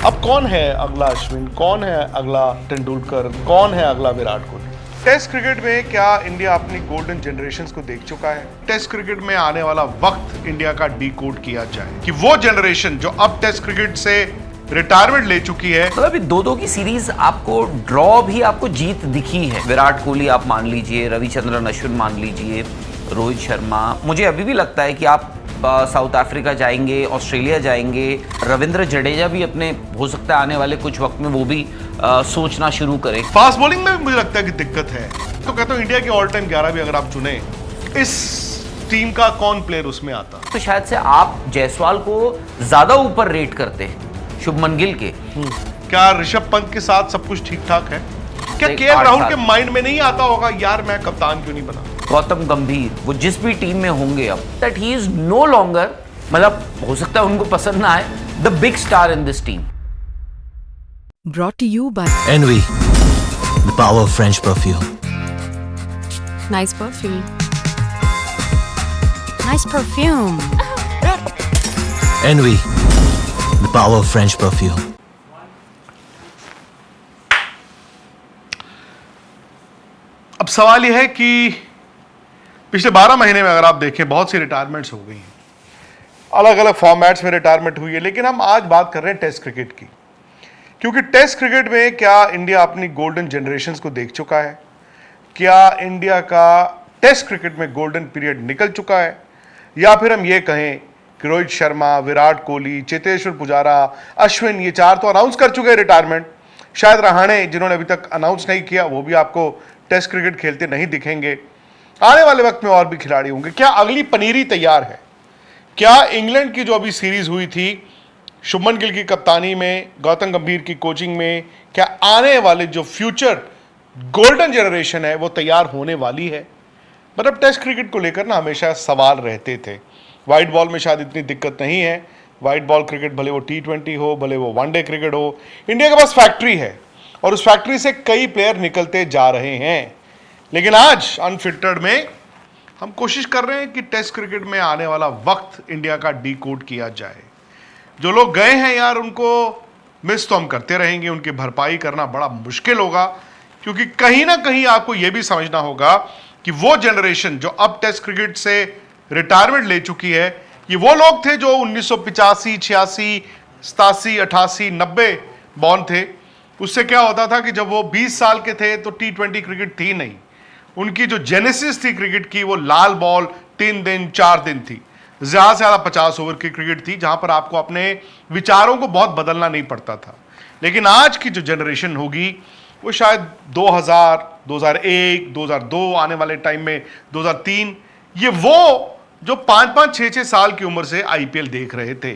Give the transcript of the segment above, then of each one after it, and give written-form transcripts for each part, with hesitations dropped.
अब कौन है अगला अश्विन, कौन है अगला तेंदुलकर, कौन है अगला विराट कोहली? टेस्ट क्रिकेट में क्या इंडिया अपनी गोल्डन जनरेशंस को देख चुका है? टेस्ट क्रिकेट में आने वाला वक्त इंडिया का डिकोड किया जाए कि वो जनरेशन जो अब टेस्ट क्रिकेट से रिटायरमेंट ले चुकी है। मतलब ये 2-2 की सीरीज आपको ड्रॉ भी आपको जीत दिखी है। विराट कोहली आप मान लीजिए, रविचंद्रन अश्विन मान लीजिए, रोहित शर्मा। मुझे अभी भी लगता है कि आप साउथ अफ्रीका जाएंगे, ऑस्ट्रेलिया जाएंगे, रविंद्र जडेजा भी अपने हो सकता है आने वाले कुछ वक्त में वो भी सोचना शुरू करें। फास्ट बॉलिंग में भी मुझे लगता है कि दिक्कत है। तो कहता हूँ इंडिया के ऑल टाइम 11 भी अगर आप चुने, इस टीम का कौन प्लेयर उसमें आता? तो शायद से आप जायसवाल को ज्यादा ऊपर रेट करते हैं शुभमन गिल के। क्या ऋषभ पंत के साथ सब कुछ ठीक ठाक है? क्या एक केएल 8 राहुल साल। के माइंड में नहीं आता होगा यार मैं कप्तान क्यों नहीं बना? गौतम गंभीर वो जिस भी टीम में होंगे अब, that he is no longer, मतलब हो सकता है उनको पसंद ना आए, the big star in this team. Brought to you by Envy, the power of French perfume. Nice Perfume. Nice perfume. Envy, the power of French perfume. अब सवाल यह है कि पिछले 12 महीने में अगर आप देखें बहुत सी रिटायरमेंट्स हो गई हैं, अलग अलग फॉर्मेट्स में रिटायरमेंट हुई है, लेकिन हम आज बात कर रहे हैं टेस्ट क्रिकेट की। क्योंकि टेस्ट क्रिकेट में क्या इंडिया अपनी गोल्डन जनरेशंस को देख चुका है? क्या इंडिया का टेस्ट क्रिकेट में गोल्डन पीरियड निकल चुका है? या फिर हम ये कहें कि रोहित शर्मा, विराट कोहली, चेतेश्वर पुजारा, अश्विन, ये 4 तो अनाउंस कर चुके हैं रिटायरमेंट। शायद रहाणे जिन्होंने अभी तक अनाउंस नहीं किया वो भी आपको टेस्ट क्रिकेट खेलते नहीं दिखेंगे। आने वाले वक्त में और भी खिलाड़ी होंगे। क्या अगली पनीरी तैयार है? क्या इंग्लैंड की जो अभी सीरीज हुई थी शुभमन गिल की कप्तानी में, गौतम गंभीर की कोचिंग में, क्या आने वाले जो फ्यूचर गोल्डन जनरेशन है वो तैयार होने वाली है? मतलब टेस्ट क्रिकेट को लेकर ना हमेशा सवाल रहते थे। वाइट बॉल में शायद इतनी दिक्कत नहीं है। वाइट बॉल क्रिकेट भले वो T20 हो, भले वो वनडे क्रिकेट हो, इंडिया के पास फैक्ट्री है और उस फैक्ट्री से कई प्लेयर निकलते जा रहे हैं। लेकिन आज अनफिल्टर्ड में हम कोशिश कर रहे हैं कि टेस्ट क्रिकेट में आने वाला वक्त इंडिया का डिकोड किया जाए। जो लोग गए हैं यार उनको मिस तो हम करते रहेंगे, उनकी भरपाई करना बड़ा मुश्किल होगा, क्योंकि कहीं ना कहीं आपको यह भी समझना होगा कि वो जनरेशन जो अब टेस्ट क्रिकेट से रिटायरमेंट ले चुकी है, ये वो लोग थे जो 1985, 86, 87, 88, 90 बॉर्न थे। उससे क्या होता था कि जब वो 20 साल के थे तो T20 क्रिकेट थी नहीं। उनकी जो जेनेसिस थी क्रिकेट की वो लाल बॉल 3 दिन 4 दिन थी, ज़्यादा से ज़्यादा 50 ओवर की क्रिकेट थी, जहां पर आपको अपने विचारों को बहुत बदलना नहीं पड़ता था। लेकिन आज की जो जनरेशन होगी वो शायद 2000, 2001, 2002 आने वाले टाइम में 2003, ये वो जो 5-5, 6-6 साल की उम्र से IPL देख रहे थे।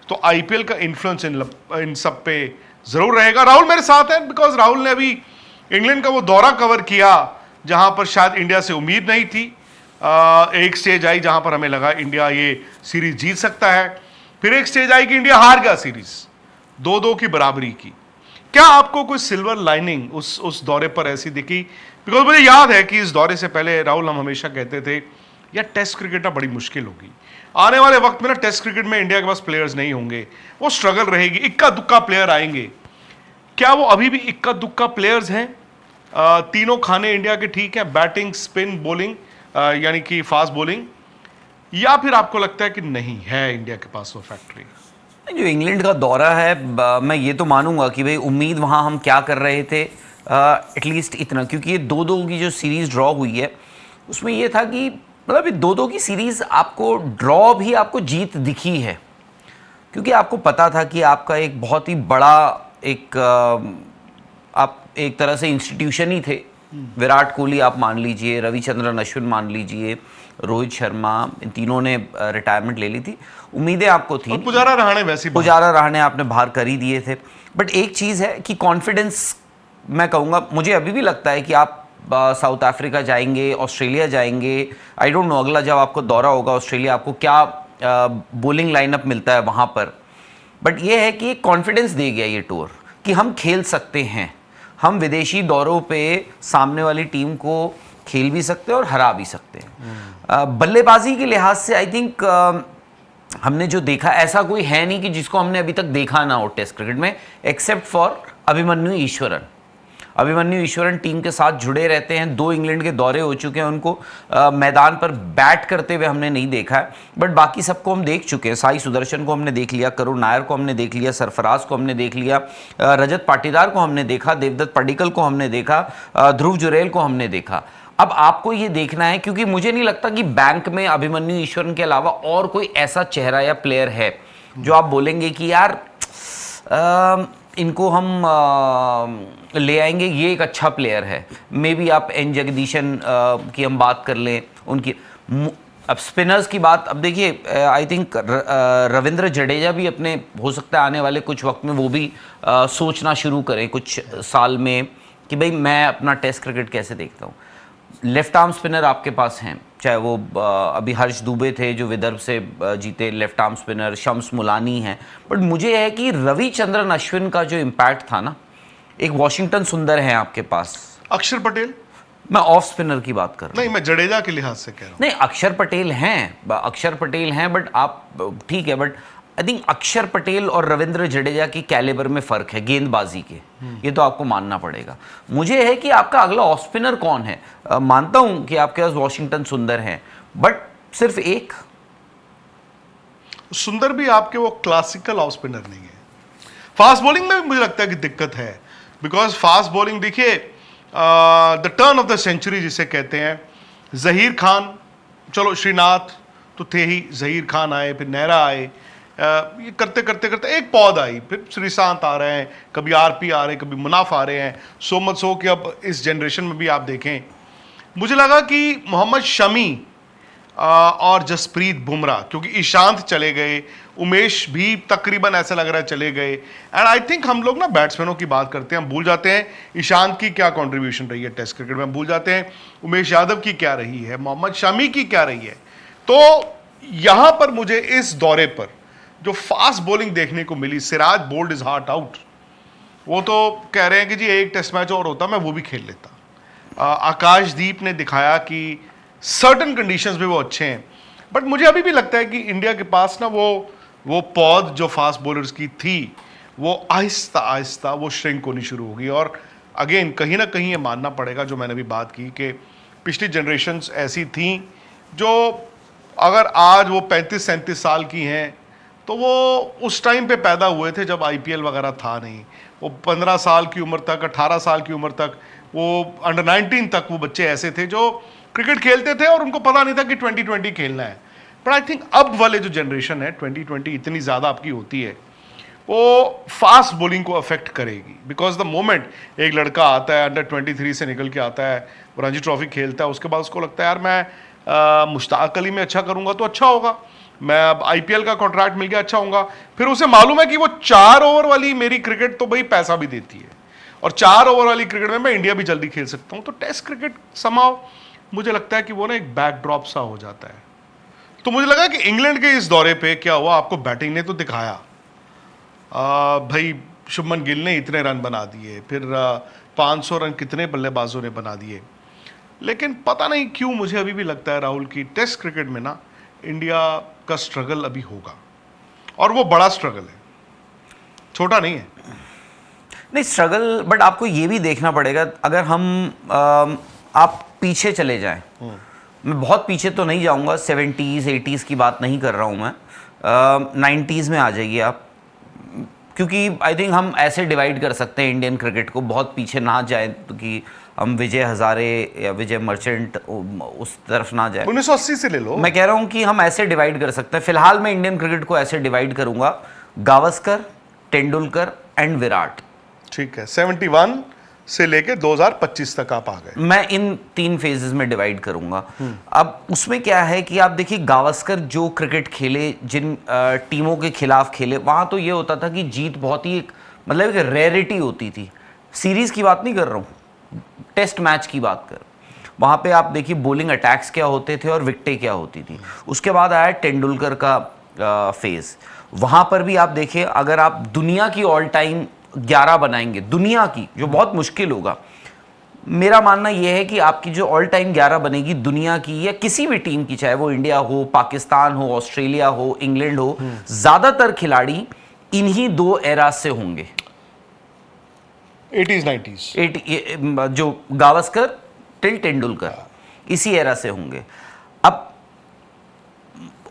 तो IPL का इन्फ्लुएंस इन सब पे जरूर रहेगा। राहुल मेरे साथ है बिकॉज राहुल ने अभी इंग्लैंड का वो दौरा कवर किया जहां पर शायद इंडिया से उम्मीद नहीं थी। एक स्टेज आई जहां पर हमें लगा इंडिया ये सीरीज जीत सकता है, फिर एक स्टेज आई कि इंडिया हार गया सीरीज 2-2 की बराबरी की। क्या आपको कोई सिल्वर लाइनिंग उस दौरे पर ऐसी दिखी? बिकॉज मुझे याद है कि इस दौरे से पहले राहुल हम हमेशा कहते थे यार टेस्ट क्रिकेट ना बड़ी मुश्किल होगी, आने वाले वक्त में ना टेस्ट क्रिकेट में इंडिया के पास प्लेयर्स नहीं होंगे, वो स्ट्रगल रहेगी, इक्का दुक्का प्लेयर आएंगे। क्या वो अभी भी इक्का दुक्का प्लेयर्स हैं? तीनों खाने इंडिया के ठीक है, बैटिंग, स्पिन, बॉलिंग, यानी कि फास्ट बॉलिंग, या फिर आपको लगता है कि नहीं है इंडिया के पास वो फैक्ट्री? जो इंग्लैंड का दौरा है, मैं ये तो मानूंगा कि भाई उम्मीद वहाँ हम क्या कर रहे थे, एटलीस्ट इतना, क्योंकि ये 2-2 की जो सीरीज़ ड्रॉ हुई है उसमें ये था कि मतलब ये 2-2 की सीरीज़ आपको ड्रॉ भी आपको जीत दिखी है, क्योंकि आपको पता था कि आपका एक बहुत ही बड़ा एक आप एक तरह से इंस्टीट्यूशन ही थे। विराट कोहली आप मान लीजिए, रविचंद्रन अश्विन मान लीजिए, रोहित शर्मा, इन तीनों ने रिटायरमेंट ले ली थी। उम्मीदें आपको थी, पुजारा रहाणे वैसे पुजारा रहाणे आपने बाहर कर ही दिए थे। बट एक चीज़ है कि कॉन्फिडेंस, मैं कहूँगा, मुझे अभी भी लगता है कि आप साउथ अफ्रीका जाएंगे, ऑस्ट्रेलिया जाएंगे, आई डोंट नो अगला जब आपको दौरा होगा ऑस्ट्रेलिया आपको क्या बॉलिंग लाइनअप मिलता है वहाँ पर। बट ये है कि कॉन्फिडेंस दे गया ये टूर कि हम खेल सकते हैं, हम विदेशी दौरों पे सामने वाली टीम को खेल भी सकते हैं और हरा भी सकते हैं। बल्लेबाजी के लिहाज से आई थिंक हमने जो देखा, ऐसा कोई है नहीं कि जिसको हमने अभी तक देखा ना हो टेस्ट क्रिकेट में, except for Abhimanyu Eswaran. Abhimanyu Eswaran team के साथ जुड़े रहते हैं, 2 इंग्लैंड के दौरे हो चुके हैं, उनको मैदान पर बैट करते हुए हमने नहीं देखा है, बट बाकी सबको हम देख चुके हैं। साई सुदर्शन को हमने देख लिया, करुण नायर को हमने देख लिया, सरफराज को हमने देख लिया, रजत पाटीदार को हमने देखा, देवदत्त पडिक्कल को हमने देखा, ध्रुव जुरैल को हमने देखा। अब आपको ये देखना है, क्योंकि मुझे नहीं लगता कि बैंक में अभिमन्यु ईश्वरन के अलावा और कोई ऐसा चेहरा या प्लेयर है जो आप बोलेंगे कि यार इनको हम ले आएंगे, ये एक अच्छा प्लेयर है। मे बी आप एन जगदीशन की हम बात कर लें, उनकी। अब स्पिनर्स की बात, अब देखिए आई थिंक रविंद्र जडेजा भी अपने, हो सकता है आने वाले कुछ वक्त में वो भी सोचना शुरू करें कुछ साल में कि भाई मैं अपना टेस्ट क्रिकेट कैसे देखता हूँ। लेफ्ट आर्म स्पिनर आपके पास हैं, चाहे वो अभी हर्ष दुबे थे जो विदर्भ से जीते left arm spinner, Shams Mulani हैं, बट मुझे है कि रविचंद्रन अश्विन का जो इम्पैक्ट था ना, एक वॉशिंगटन सुंदर है आपके पास, अक्षर पटेल, मैं ऑफ स्पिनर की बात कर रहा हूं। नहीं, मैं जडेजा के लिहाज से कह रहा हूं। नहीं, अक्षर पटेल हैं, बट आप ठीक है, बट आई थिंक अक्षर पटेल और रविंद्र जडेजा की कैलिबर में फर्क है गेंदबाजी के, ये तो आपको मानना पड़ेगा। मुझे है कि आपका अगला ऑफ स्पिनर कौन है। मानता हूं कि आपके पास वॉशिंगटन सुंदर हैं, बट सिर्फ एक सुंदर भी आपके वो क्लासिकल ऑफ स्पिनर नहीं है। फास्ट बॉलिंग में भी मुझे लगता है कि दिक्कत है, बिकॉज फास्ट बॉलिंग देखिए, the turn of the century जिसे कहते हैं, जहीर खान, चलो श्रीनाथ तो थे ही, जहीर खान आए, फिर नेहरा आए, ये करते करते करते एक पौध आई, फिर श्रीशांत आ रहे हैं, कभी आरपी आ रहे हैं, कभी मुनाफ आ रहे हैं, सो मच सो कि अब इस जनरेशन में भी आप देखें, मुझे लगा कि मोहम्मद शमी और जसप्रीत बुमराह, क्योंकि ईशांत चले गए, उमेश भी तकरीबन ऐसा लग रहा है चले गए, एंड आई थिंक हम लोग ना बैट्समैनों की बात करते हैं, हम भूल जाते हैं ईशांत की क्या कंट्रीब्यूशन रही है टेस्ट क्रिकेट में, भूल जाते हैं उमेश यादव की क्या रही है, मोहम्मद शमी की क्या रही है। तो यहां पर मुझे इस दौरे पर जो फास्ट बॉलिंग देखने को मिली, Siraj bowled his heart out, वो तो कह रहे हैं कि जी एक टेस्ट मैच और होता मैं वो भी खेल लेता। आकाशदीप ने दिखाया कि सर्टन कंडीशंस में वो अच्छे हैं, बट मुझे अभी भी लगता है कि इंडिया के पास ना वो पौध जो फास्ट बॉलर्स की थी, वो आहिस्ता आहिस्ता वो श्रिंक होनी शुरू होगी। और अगेन कहीं ना कहीं ये मानना पड़ेगा, जो मैंने भी बात की, कि पिछली जनरेशन्स ऐसी थी जो अगर आज वो 35-37 साल की हैं, तो वो उस टाइम पे पैदा हुए थे जब आईपीएल वगैरह था नहीं। वो 15 साल की उम्र तक, 18 साल की उम्र तक, वो अंडर 19 तक वो बच्चे ऐसे थे जो क्रिकेट खेलते थे और उनको पता नहीं था कि 2020 खेलना है। बट आई थिंक अब वाले जो जनरेशन है, 2020 इतनी ज़्यादा आपकी होती है, वो फास्ट बॉलिंग को अफेक्ट करेगी। बिकॉज द मोमेंट एक लड़का आता है, अंडर 23 से निकल के आता है, वो रणजी ट्रॉफी खेलता है, उसके बाद उसको लगता है यार मैं मुश्ताक अली में अच्छा करूँगा तो अच्छा होगा, मैं अब आईपीएल का कॉन्ट्रैक्ट मिल गया अच्छा होगा। फिर उसे मालूम है कि वो 4 ओवर वाली मेरी क्रिकेट तो भाई पैसा भी देती है, और 4 ओवर वाली क्रिकेट में मैं इंडिया भी जल्दी खेल सकता हूँ। तो टेस्ट क्रिकेट समाव मुझे लगता है कि वो ना एक बैकड्रॉप सा हो जाता है। तो मुझे लगा कि इंग्लैंड के इस दौरे पे क्या हुआ, आपको बैटिंग ने तो दिखाया, भाई शुभमन गिल ने इतने रन बना दिए, फिर 500 रन कितने बल्लेबाजों ने बना दिए, लेकिन पता नहीं क्यों मुझे अभी भी लगता है राहुल की टेस्ट क्रिकेट में ना इंडिया का स्ट्रगल अभी होगा, और वो बड़ा स्ट्रगल है, छोटा नहीं है। नहीं स्ट्रगल, बट आपको ये भी देखना पड़ेगा, अगर हम आप पीछे चले जाएं, मैं बहुत पीछे तो नहीं जाऊंगा, 70s 80s की बात नहीं कर रहा हूं मैं, 90s में आ जाइए आप, क्योंकि आई थिंक हम ऐसे डिवाइड कर सकते हैं इंडियन क्रिकेट को, बहुत पीछे ना जाए तो कि हम विजय हजारे या विजय मर्चेंट उस तरफ ना जाए, 1980 से ले लो। मैं कह रहा हूं कि हम ऐसे डिवाइड कर सकते हैं। फिलहाल मैं इंडियन क्रिकेट को ऐसे डिवाइड करूंगा, गावस्कर, तेंदुलकर एंड विराट। ठीक है, 71 से लेके 2025 तक आप आ गए। मैं इन 3 फेजेस में डिवाइड करूंगा। अब उसमें क्या है कि आप देखिए, गावस्कर जो क्रिकेट खेले, जिन टीमों के खिलाफ खेले, वहां तो ये होता था कि जीत बहुत ही मतलब एक रेयरिटी होती थी। सीरीज की बात नहीं कर रहा हूं, टेस्ट मैच की बात कर, वहां पे आप देखिए बॉलिंग अटैक्स क्या होते थे और विकेटें क्या होती थी। उसके बाद आया तेंदुलकर का फेज, वहां पर भी आप देखिए, अगर आप दुनिया की ऑल टाइम 11 बनाएंगे, दुनिया की, जो बहुत मुश्किल होगा, मेरा मानना यह है कि आपकी जो ऑल टाइम 11 बनेगी दुनिया की या किसी भी टीम की, चाहे वो इंडिया हो, पाकिस्तान हो, ऑस्ट्रेलिया हो, इंग्लैंड हो, ज्यादातर खिलाड़ी इन्हीं दो एरा से होंगे। 80s 90s जो गावस्कर टिल तेंदुलकर, इसी एरा से होंगे। अब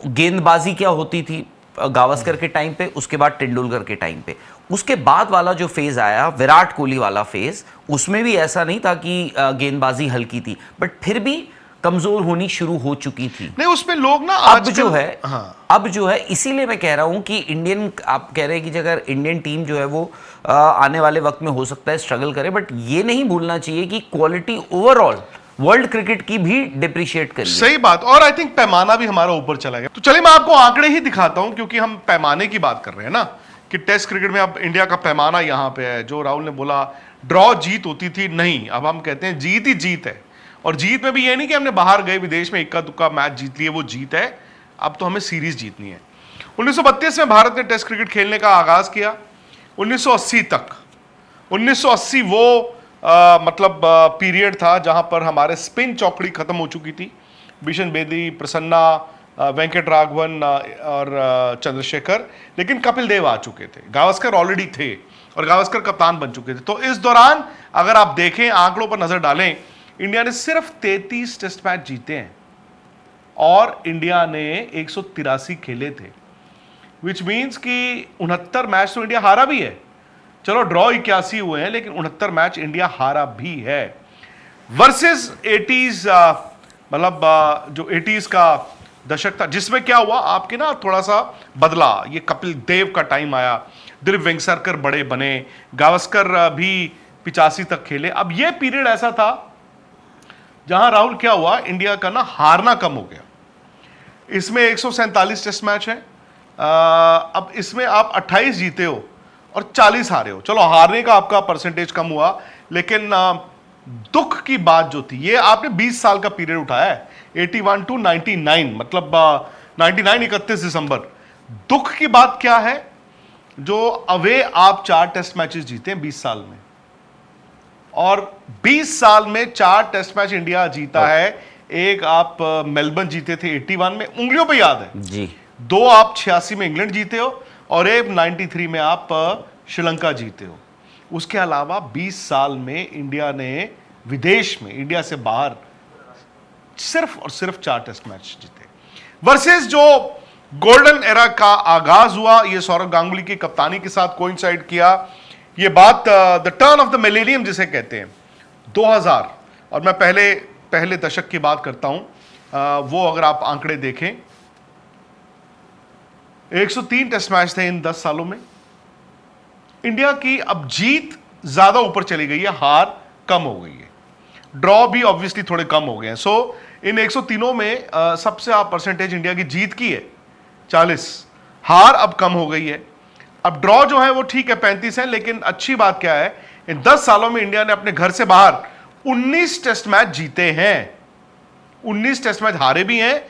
गेंदबाजी क्या होती थी गावस्कर के टाइम पे, उसके बाद तेंदुलकर के टाइम पे, उसके बाद वाला जो फेज आया विराट कोहली वाला फेज, उसमें भी ऐसा नहीं था कि गेंदबाजी हल्की थी, बट फिर भी कमजोर होनी शुरू हो चुकी थी। नहीं, उसमें लोग ना अब जो है, हाँ, अब जो है, इसीलिए मैं कह रहा हूं कि इंडियन, आप कह रहे हैं कि अगर इंडियन टीम जो है वो आने वाले वक्त में हो सकता है स्ट्रगल करे, बट ये नहीं भूलना चाहिए कि क्वालिटी ओवरऑल वर्ल्ड क्रिकेट की भी डिप्रिशिएट करी है। सही बात। और आई थिंक पैमाना भी हमारा ऊपर चला गया। तो चलिए मैं आपको आंकड़े ही दिखाता हूं, क्योंकि हम पैमाने की बात कर रहे हैं ना, कि टेस्ट क्रिकेट में अब इंडिया का पैमाना यहां पे है। जो राहुल ने बोला ड्रॉ जीत होती थी, नहीं, अब हम कहते हैं जीत ही जीत है। और जीत में भी ये नहीं कि हमने बाहर गए विदेश में इक्का दुक्का मैच जीत लिए, वो जीत है। अब तो हमें सीरीज जीतनी है। 1932 में भारत ने टेस्ट क्रिकेट खेलने का आगाज किया। 1980 तक, 1980 वो मतलब पीरियड था जहां पर हमारे स्पिन चौकड़ी खत्म हो चुकी थी। बिशन बेदी, प्रसन्ना, वेंकट राघवन और चंद्रशेखर, लेकिन कपिल देव आ चुके थे। गावस्कर ऑलरेडी थे और गावस्कर कप्तान बन चुके थे। तो इस दौरान अगर आप देखें, आंकड़ों पर नजर डालें, इंडिया ने सिर्फ 33 टेस्ट मैच जीते हैं और इंडिया ने 183 खेले थे, विच मीन्स कि 69 मैच तो इंडिया हारा भी है। चलो ड्रॉ 81 हुए हैं, लेकिन 69 मैच इंडिया हारा भी है। वर्सेस 80s, मतलब जो 80s का दशक था, जिसमें क्या हुआ आपके ना, थोड़ा सा बदला। ये कपिल देव का टाइम आया, दिलीप वेंगसरकर बड़े बने, गावस्कर भी 85 तक खेले। अब ये पीरियड ऐसा था जहां राहुल क्या हुआ, इंडिया का ना हारना कम हो गया। इसमें 147 टेस्ट मैच है। अब इसमें आप 28 जीते हो और 40 हारे हो। चलो हारने का आपका परसेंटेज कम हुआ, लेकिन दुख की बात जो थी, ये आपने 20 साल का पीरियड उठाया है, 81 टू 99, मतलब 99 31 दिसंबर। दुख की बात क्या है, जो अवे आप 4 टेस्ट मैचेस जीते हैं 20 साल में, और 20 साल में 4 टेस्ट मैच इंडिया जीता है। एक आप मेलबर्न जीते थे 81 में, उंगलियों पे याद है जी। 2 आप 86 में इंग्लैंड जीते हो और एक 93 में आप श्रीलंका जीते हो। उसके अलावा 20 साल में इंडिया ने विदेश में, इंडिया से बाहर सिर्फ और सिर्फ 4 टेस्ट मैच जीते। वर्सेस जो गोल्डन एरा का आगाज हुआ, ये सौरव गांगुली की कप्तानी के साथ कोइंसाइड किया। ये बात the turn of the millennium जिसे कहते हैं, 2000, और मैं पहले दशक की बात करता हूं। वो अगर आप आंकड़े देखें, 103 टेस्ट मैच थे इन 10 सालों में। इंडिया की अब जीत ज्यादा ऊपर चली गई है, हार कम हो गई है। ड्रॉ भी ऑब्वियसली थोड़े कम हो गए हैं। सो इन 103 में सबसे आप परसेंटेज इंडिया की जीत की है 40, हार अब कम हो गई है। अब ड्रॉ जो है वो ठीक है 35 है, लेकिन अच्छी बात क्या है, इन 10 सालों में इंडिया ने अपने घर से बाहर 19 टेस्ट मैच जीते हैं। 19 टेस्ट मैच हारे भी हैं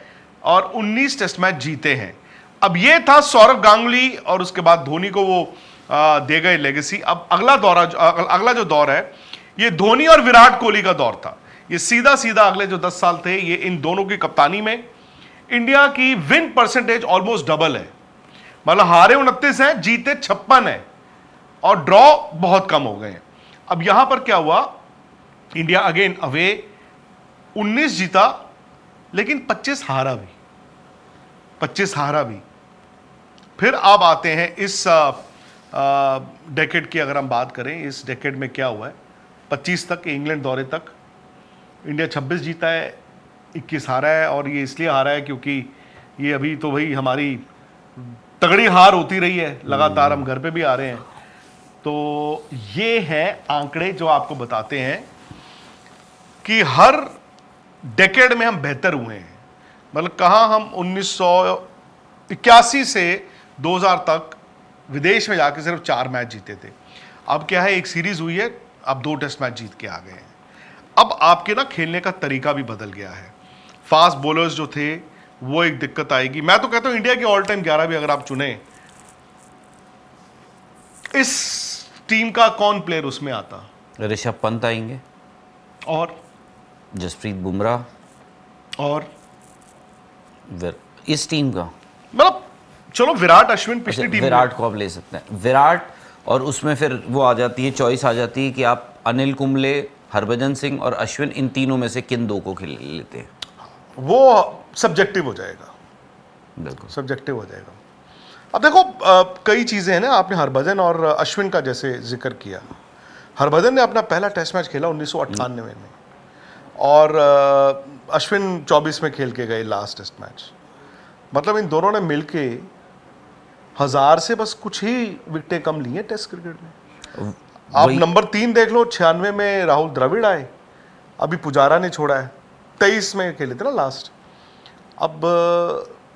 और 19 टेस्ट मैच जीते हैं। अब ये था सौरव गांगुली और उसके बाद धोनी को वो दे गए लेगेसी। अब अगला जो दौर है, ये धोनी और विराट कोहली का दौर था। ये सीधा सीधा अगले जो 10 साल थे, ये इन दोनों की कप्तानी में इंडिया की विन परसेंटेज ऑलमोस्ट डबल है। मतलब हारे 29 हैं, जीते 56 हैं और ड्रॉ बहुत कम हो गए हैं। अब यहां पर क्या हुआ, इंडिया अगेन अवे 19 जीता, लेकिन 25 हारा भी। फिर आप आते हैं इस डेकेड की, अगर हम बात करें इस डेकेड में क्या हुआ है, 25 तक इंग्लैंड दौरे तक इंडिया 26 जीता है, 21 हारा है। और ये इसलिए हारा है क्योंकि ये अभी तो भाई हमारी तगड़ी हार होती रही है लगातार, हम घर पे भी आ रहे हैं। तो ये हैं आंकड़े जो आपको बताते हैं कि हर डेकेड में हम बेहतर हुए हैं। मतलब कहाँ हम 1981 से 2000 तक विदेश में जाके सिर्फ 4 मैच जीते थे। अब क्या है, एक सीरीज हुई है, अब 2 टेस्ट मैच जीत के आ गए हैं। अब आपके ना खेलने का तरीका भी बदल गया है। फास्ट बॉलर्स जो थे वो एक दिक्कत आएगी। मैं तो कहता हूं इंडिया के ऑल टाइम 11 भी अगर आप चुने, इस टीम का कौन प्लेयर उसमें आता? ऋषभ पंत आएंगे, और जसप्रीत बुमराह और इस टीम का मतलब चलो विराट अश्विन पिछली टीम विराट को आप ले सकते हैं, विराट, और उसमें फिर वो आ जाती है, चॉइस आ जाती है कि आप अनिल कुंबले, हरभजन सिंह और अश्विन, इन तीनों में से किन दो को खेल लेते हैं? वो सब्जेक्टिव हो जाएगा, बिल्कुल सब्जेक्टिव हो जाएगा। अब देखो कई चीज़ें हैं ना, आपने हरभजन और अश्विन का जैसे जिक्र किया। हरभजन ने अपना पहला टेस्ट मैच खेला 1998 में और अश्विन 24 में खेल के गए लास्ट टेस्ट मैच। मतलब इन दोनों ने मिलके 1000 से बस कुछ ही विकेटें कम ली हैं टेस्ट क्रिकेट में। आप नंबर 3 देख लो, 96 में राहुल द्रविड़ आए, अभी पुजारा ने छोड़ा है, 23 में खेले थे ना लास्ट। अब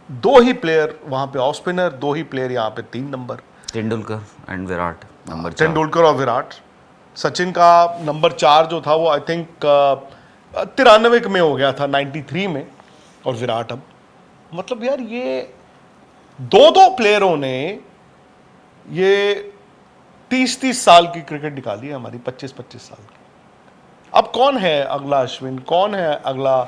2 ही प्लेयर वहां पे ऑफ स्पिनर, 2 ही प्लेयर यहाँ पे 3 number, Tendulkar and Virat number 4। Tendulkar और विराट। सचिन का नंबर 4 जो था वो आई थिंक 93 में हो गया था, 93 में, और विराट अब, मतलब यार ये 2 प्लेयरों ने ये 30 साल की क्रिकेट निकाली है हमारी, 25 साल की। अब कौन है अगला अश्विन, कौन है अगला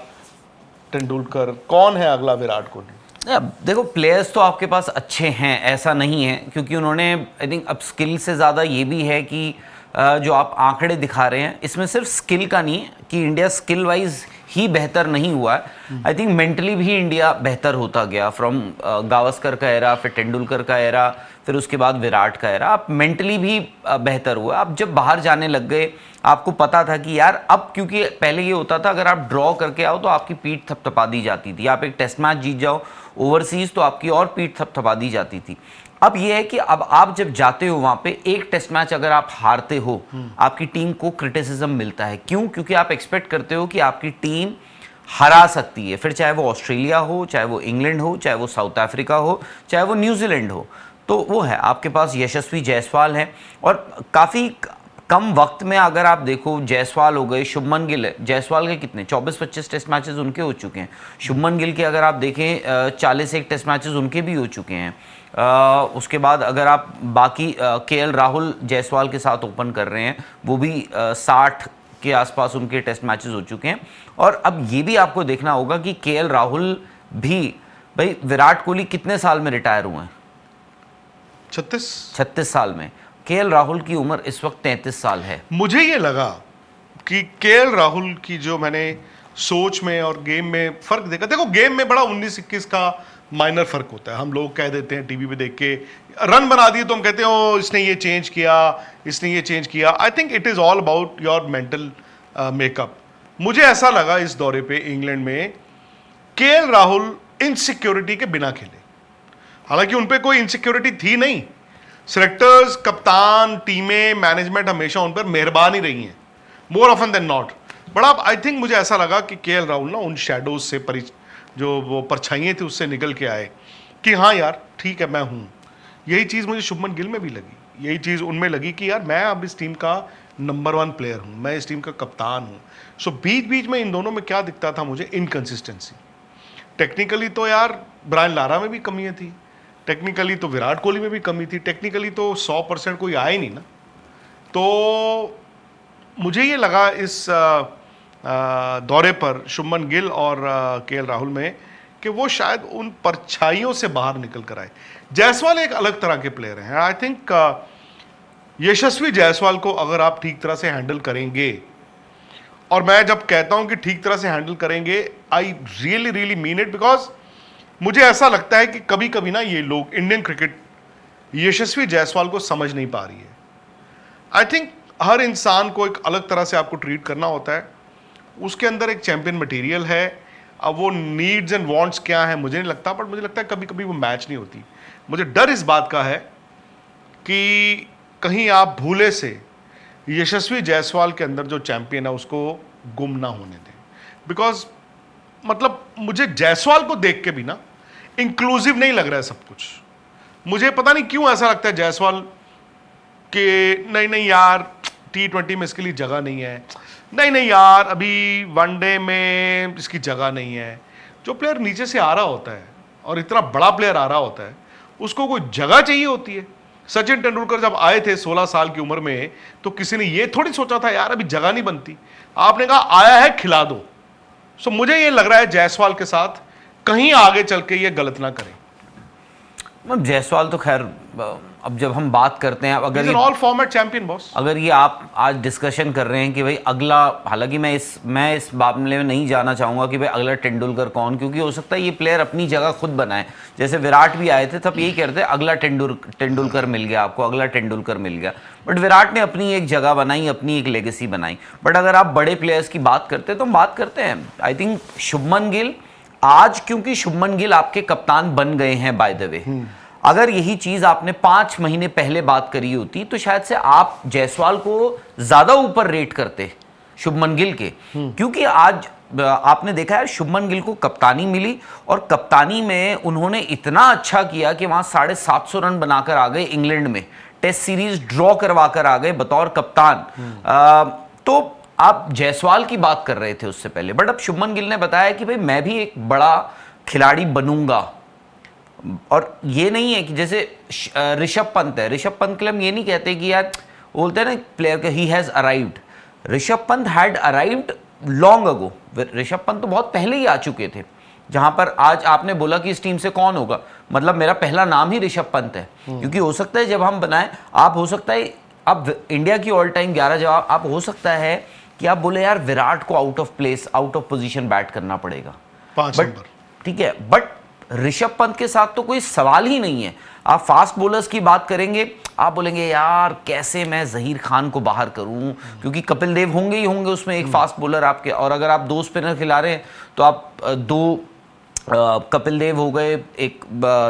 तेंदुलकर, कौन है अगला विराट कोहली? अब देखो प्लेयर्स तो आपके पास अच्छे हैं, ऐसा नहीं है, क्योंकि उन्होंने आई थिंक अब स्किल से ज़्यादा ये भी है कि जो आप आंकड़े दिखा रहे हैं इसमें सिर्फ स्किल का नहीं है कि इंडिया स्किल वाइज ही बेहतर नहीं हुआ है। आई थिंक मेंटली भी इंडिया बेहतर होता गया, फ्रॉम गावस्कर का एरा, फिर तेंदुलकर का एरा, फिर उसके बाद विराट का एरा। आप मेंटली भी बेहतर हुआ। आप जब बाहर जाने लग गए, आपको पता था कि यार अब, क्योंकि पहले ये होता था अगर आप ड्रॉ करके आओ तो आपकी पीठ थपथपा दी जाती थी, आप एक टेस्ट मैच जीत जाओ ओवरसीज तो आपकी और पीठ थपथपा दी जाती थी। अब ये है कि अब आप जब जाते हो वहां पे, एक टेस्ट मैच अगर आप हारते हो, आपकी टीम को क्रिटिसिज्म मिलता है। क्यों? क्योंकि आप एक्सपेक्ट करते हो कि आपकी टीम हरा सकती है, फिर चाहे वो ऑस्ट्रेलिया हो, चाहे वो इंग्लैंड हो, चाहे वो साउथ अफ्रीका हो, चाहे वो न्यूजीलैंड हो। तो वो है, आपके पास यशस्वी जायसवाल है, और काफ़ी कम वक्त में अगर आप देखो, जायसवाल हो गए, शुभमन गिल है, जायसवाल के कितने 24-25 टेस्ट मैचेस उनके हो चुके हैं। शुभमन गिल के अगर आप देखें 41 टेस्ट मैचेस उनके भी हो चुके हैं। उसके बाद अगर आप बाकी केएल राहुल जायसवाल के साथ ओपन कर रहे हैं, वो भी 60 के आसपास उनके टेस्ट मैचेस हो चुके हैं। और अब ये भी आपको देखना होगा कि केएल राहुल भी, भाई विराट कोहली कितने साल में रिटायर हुए हैं? 36 साल में। केएल राहुल की उम्र इस वक्त 33 साल है। मुझे ये लगा कि केएल राहुल की जो मैंने सोच में और गेम में फर्क देखा, देखो गेम में बड़ा 19-21 का माइनर फर्क होता है। हम लोग कह देते हैं टीवी पे देख के, रन बना दिए तो हम कहते हैं ओ इसने ये चेंज किया, इसने ये चेंज किया। I think it is all about your mental makeup. मुझे ऐसा लगा इस दौरे पे इंग्लैंड में केएल राहुल इनसिक्योरिटी के बिना खेले, हालांकि उन पर कोई इनसिक्योरिटी थी नहीं। सेलेक्टर्स, कप्तान, टीमें, मैनेजमेंट हमेशा उन पर मेहरबान ही रही हैं, more often than not. But अब आई थिंक मुझे ऐसा लगा कि केएल राहुल ना उन शेडोज से, जो वो परछाइयाँ थी उससे निकल के आए कि हाँ यार ठीक है मैं हूँ। यही चीज़ मुझे शुभमन गिल में भी लगी, यही चीज़ उनमें लगी कि यार मैं अब इस टीम का नंबर 1 प्लेयर हूँ, मैं इस टीम का कप्तान हूँ। सो बीच बीच में इन दोनों में क्या दिखता था मुझे, इनकन्सिस्टेंसी। टेक्निकली तो यार ब्रायन लारा में भी कमियाँ थी, टेक्निकली तो विराट कोहली में भी कमी थी, टेक्निकली तो 100% कोई आया ही नहीं ना। तो मुझे ये लगा इस दौरे पर शुभमन गिल और केएल राहुल में कि वो शायद उन परछाइयों से बाहर निकल कर आए। जायसवाल एक अलग तरह के प्लेयर हैं। आई थिंक यशस्वी जायसवाल को अगर आप ठीक तरह से हैंडल करेंगे, और मैं जब कहता हूं कि ठीक तरह से हैंडल करेंगे, I really really mean it, because मुझे ऐसा लगता है कि कभी कभी ना ये लोग, इंडियन क्रिकेट यशस्वी जायसवाल को समझ नहीं पा रही है। आई थिंक हर इंसान को एक अलग तरह से आपको ट्रीट करना होता है, उसके अंदर एक चैंपियन मटेरियल है। अब वो नीड्स एंड वांट्स क्या है मुझे नहीं लगता, बट मुझे लगता है कभी कभी वो मैच नहीं होती। मुझे डर इस बात का है कि कहीं आप भूले से यशस्वी जायसवाल के अंदर जो चैंपियन है उसको गुम ना होने दें। बिकॉज मतलब मुझे जायसवाल को देख के भी ना इंक्लूसिव नहीं लग रहा है सब कुछ। मुझे पता नहीं क्यों ऐसा लगता है जायसवाल कि नहीं यार T20 में इसके लिए जगह नहीं है, नहीं यार अभी वनडे में इसकी जगह नहीं है। जो प्लेयर नीचे से आ रहा होता है और इतना बड़ा प्लेयर आ रहा होता है, उसको कोई जगह चाहिए होती है। सचिन तेंदुलकर जब आए थे 16 साल की उम्र में, तो किसी ने ये थोड़ी सोचा था यार अभी जगह नहीं बनती, आपने कहा आया है खिला दो। सो मुझे ये लग रहा है जायसवाल के साथ कहीं आगे चल के ये गलत ना करें। जायसवाल तो खैर, अब जब हम बात करते हैं, अगर ऑल फॉर्मेट चैंपियन बॉस, अगर ये आप आज डिस्कशन कर रहे हैं कि भाई अगला, हालांकि मैं इस मामले में नहीं जाना चाहूँगा कि भाई अगला तेंदुलकर कौन, क्योंकि हो सकता है ये प्लेयर अपनी जगह खुद बनाए। जैसे विराट भी आए थे तब यही कहते थे अगला तेंदुलकर मिल गया आपको, अगला तेंदुलकर मिल गया। बट विराट ने अपनी एक जगह बनाई, अपनी एक लेगेसी बनाई। बट अगर आप बड़े प्लेयर्स की बात करते हैं तो हम बात करते हैं, आई थिंक शुभमन गिल आज, क्योंकि शुभमन गिल आपके कप्तान बन गए हैं बाय द वे। अगर यही चीज आपने 5 महीने पहले बात करी होती तो शायद से आप जायसवाल को ज्यादा ऊपर रेट करते शुभमन गिल के, क्योंकि आज आपने देखा है शुभमन गिल को कप्तानी मिली और कप्तानी में उन्होंने इतना अच्छा किया कि वहां 750 रन बनाकर आ गए इंग्लैंड में, टेस्ट सीरीज ड्रॉ करवा कर आ गए बतौर कप्तान। तो आप जायसवाल की बात कर रहे थे उससे पहले, बट अब शुभमन गिल ने बताया कि भाई मैं भी एक बड़ा खिलाड़ी बनूंगा। और ये नहीं है कि जैसे ऋषभ पंत है, ऋषभ पंत के लिए हम ये नहीं कहते कि यार, बोलते हैं ना प्लेयर का he has arrived, Rishabh Pant had arrived long ago. Rishabh Pant तो बहुत पहले ही आ चुके थे। जहां पर आज आपने बोला कि इस टीम से कौन होगा, मतलब मेरा पहला नाम ही ऋषभ पंत है, क्योंकि हो सकता है जब हम बनाए, आप हो सकता है अब इंडिया की ऑल टाइम 11 जवाब, आप हो सकता है कि आप बोले यार विराट को out of place, out of position bat करना पड़ेगा 5 बट नंबर, ठीक है, बट ऋषभ पंत के साथ तो कोई सवाल ही नहीं है। आप फास्ट बॉलर्स की बात करेंगे, आप बोलेंगे यार कैसे मैं जहीर खान को बाहर करूं, क्योंकि कपिल देव होंगे ही होंगे उसमें एक फास्ट बॉलर आपके, और अगर आप 2 स्पिनर खिला रहे हैं तो आप 2 कपिल देव हो गए, एक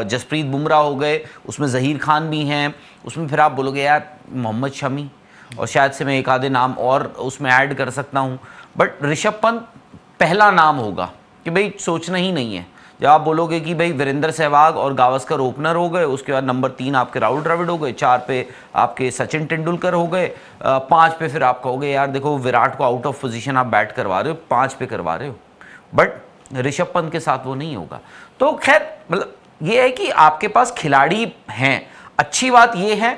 जसप्रीत बुमराह हो गए, उसमें जहीर खान भी हैं, उसमें फिर आप बोलोगे यार मोहम्मद शमी, और शायद से मैं एक आधे नाम और उसमें ऐड कर सकता हूं, बट ऋषभ पंत पहला नाम होगा कि भाई सोचना ही नहीं है। जब आप बोलोगे कि भाई वीरेंद्र सहवाग और गावस्कर ओपनर हो गए, उसके बाद नंबर 3 आपके राहुल द्रविड़ हो गए, 4 पे आपके सचिन तेंदुलकर हो गए, 5 पे फिर आप कहोगे यार देखो विराट को आउट ऑफ पोजीशन आप बैट करवा रहे हो, 5 पे करवा रहे हो, बट ऋषभ पंत के साथ वो नहीं होगा। तो खैर मतलब ये है कि आपके पास खिलाड़ी हैं। अच्छी बात ये है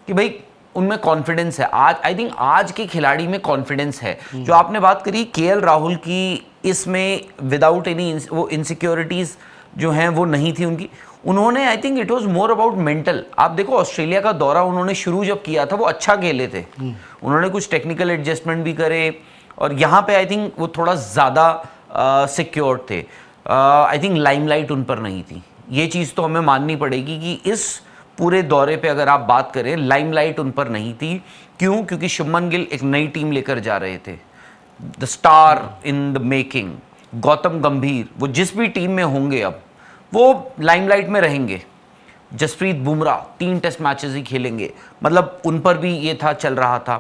कि भाई उनमें कॉन्फिडेंस है। आज आई थिंक आज के खिलाड़ी में कॉन्फिडेंस है। जो आपने बात करी केएल राहुल की, इसमें विदाउट एनी वो इनसिक्योरिटीज जो हैं वो नहीं थी उनकी, उन्होंने I think it was more about mental. आप देखो ऑस्ट्रेलिया का दौरा उन्होंने शुरू जब किया था वो अच्छा खेले थे, उन्होंने कुछ टेक्निकल एडजस्टमेंट भी करे, और यहाँ पे आई थिंक वो थोड़ा ज़्यादा सिक्योर थे। आई थिंक लाइमलाइट उन पर नहीं थी, ये चीज़ तो हमें माननी पड़ेगी कि इस पूरे दौरे पे अगर आप बात करें लाइमलाइट उन पर नहीं थी। क्यों? क्योंकि शुभमन गिल एक नई टीम लेकर जा रहे थे, the star in the making, Gautam गंभीर, वो जिस भी टीम में होंगे अब वो लाइमलाइट में रहेंगे। जसप्रीत बुमराह 3 टेस्ट मैचेस ही खेलेंगे, मतलब उन पर भी ये था, चल रहा था।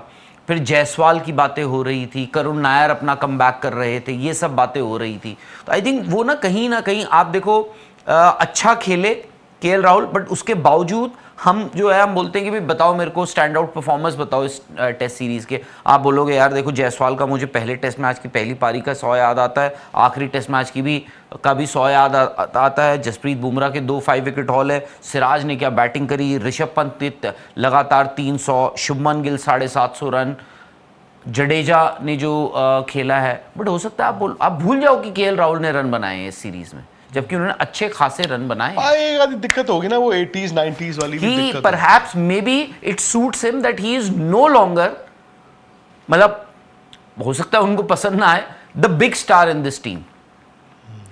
फिर जायसवाल की बातें हो रही थी, करुण नायर अपना कमबैक कर रहे थे, ये सब बातें हो रही थी। तो आई थिंक वो ना कहीं आप देखो अच्छा खेले केएल राहुल, बट उसके बावजूद हम जो है हम बोलते हैं कि भाई बताओ मेरे को स्टैंड आउट परफॉर्मेंस बताओ इस टेस्ट सीरीज़ के। आप बोलोगे यार देखो जायसवाल का मुझे पहले टेस्ट मैच की पहली पारी का 100 याद आता है, आखिरी टेस्ट मैच की भी 100 याद आता है। जसप्रीत बुमराह के 2 5 विकेट हॉल है, सिराज ने क्या बैटिंग करी, ऋषभ पंत लगातार 300, शुभमन गिल 750 रन, जडेजा ने जो खेला है। बट हो सकता है आप भूल जाओ कि केएल राहुल ने रन बनाए हैं इस सीरीज में, जबकि उन्होंने अच्छे खासे रन बनाए हैं। दिक्कत होगी ना वो 80s 90s वाली भी दिक्कत। Perhaps may B it suits him that he is no longer, मतलब हो सकता है उनको पसंद ना आए, the big star in this team.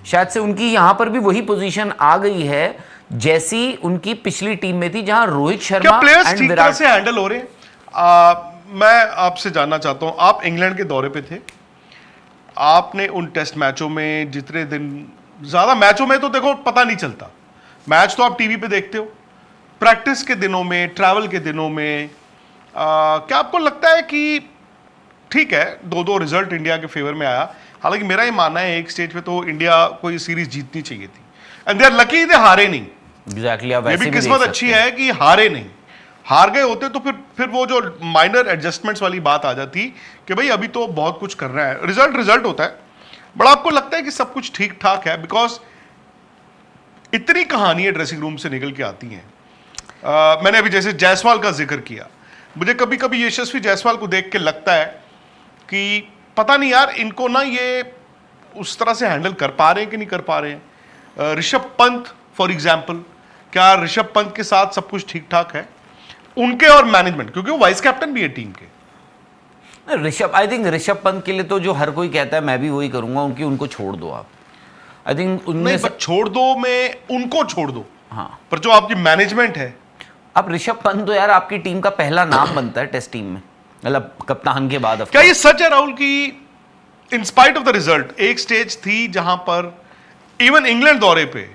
शायद से उनकी यहां पर भी वही पोजीशन आ गई है जैसी उनकी पिछली टीम में थी, जहां रोहित शर्मा एंड विराट से हैंडल हो रहे हैं। मैं आपसे जानना चाहता हूं, आप इंग्लैंड के दौरे पे थे, आपने उन टेस्ट मैचों में जितने दिन, ज्यादा मैचों में तो देखो पता नहीं चलता, मैच तो आप टीवी पे देखते हो, प्रैक्टिस के दिनों में, ट्रैवल के दिनों में क्या आपको लगता है कि ठीक है 2-2 रिजल्ट इंडिया के फेवर में आया, हालांकि मेरा ये मानना है एक स्टेज पे तो इंडिया को ये सीरीज जीतनी चाहिए थी, एंड दे आर लकी दे हारे नहीं। एग्जैक्टली, ये भी किस्मत अच्छी है कि हारे नहीं, हार गए होते तो फिर वो जो माइनर एडजस्टमेंट्स वाली बात आ जाती कि भाई अभी तो बहुत कुछ कर रहा है, रिजल्ट होता है। बड़ा आपको लगता है कि सब कुछ ठीक ठाक है? बिकॉज इतनी कहानियां ड्रेसिंग रूम से निकल के आती हैं मैंने अभी जैसे जायसवाल का जिक्र किया, मुझे कभी कभी यशस्वी जायसवाल को देख के लगता है कि पता नहीं यार इनको ना ये उस तरह से हैंडल कर पा रहे हैं कि नहीं कर पा रहे हैं। ऋषभ पंत फॉर एग्जाम्पल, क्या ऋषभ पंत के साथ सब कुछ ठीक ठाक है? उनके और मैनेजमेंट, क्योंकि वो वाइस कैप्टन भी है टीम के। आई थिंक ऋषभ पंत के लिए तो जो हर कोई कहता है मैं भी वही करूंगा, उनको छोड़ दो आप। आई थिंक उनमें नहीं, छोड़ दो में उनको छोड़ दो, हाँ, पर जो आपकी मैनेजमेंट है, अब ऋषभ पंत तो यार आपकी टीम का पहला नाम बनता है टेस्ट टीम में, मतलब कप्तान के बाद। क्या ये सच है राहुल कि in spite of the result एक स्टेज थी जहां पर इवन इंग्लैंड दौरे पे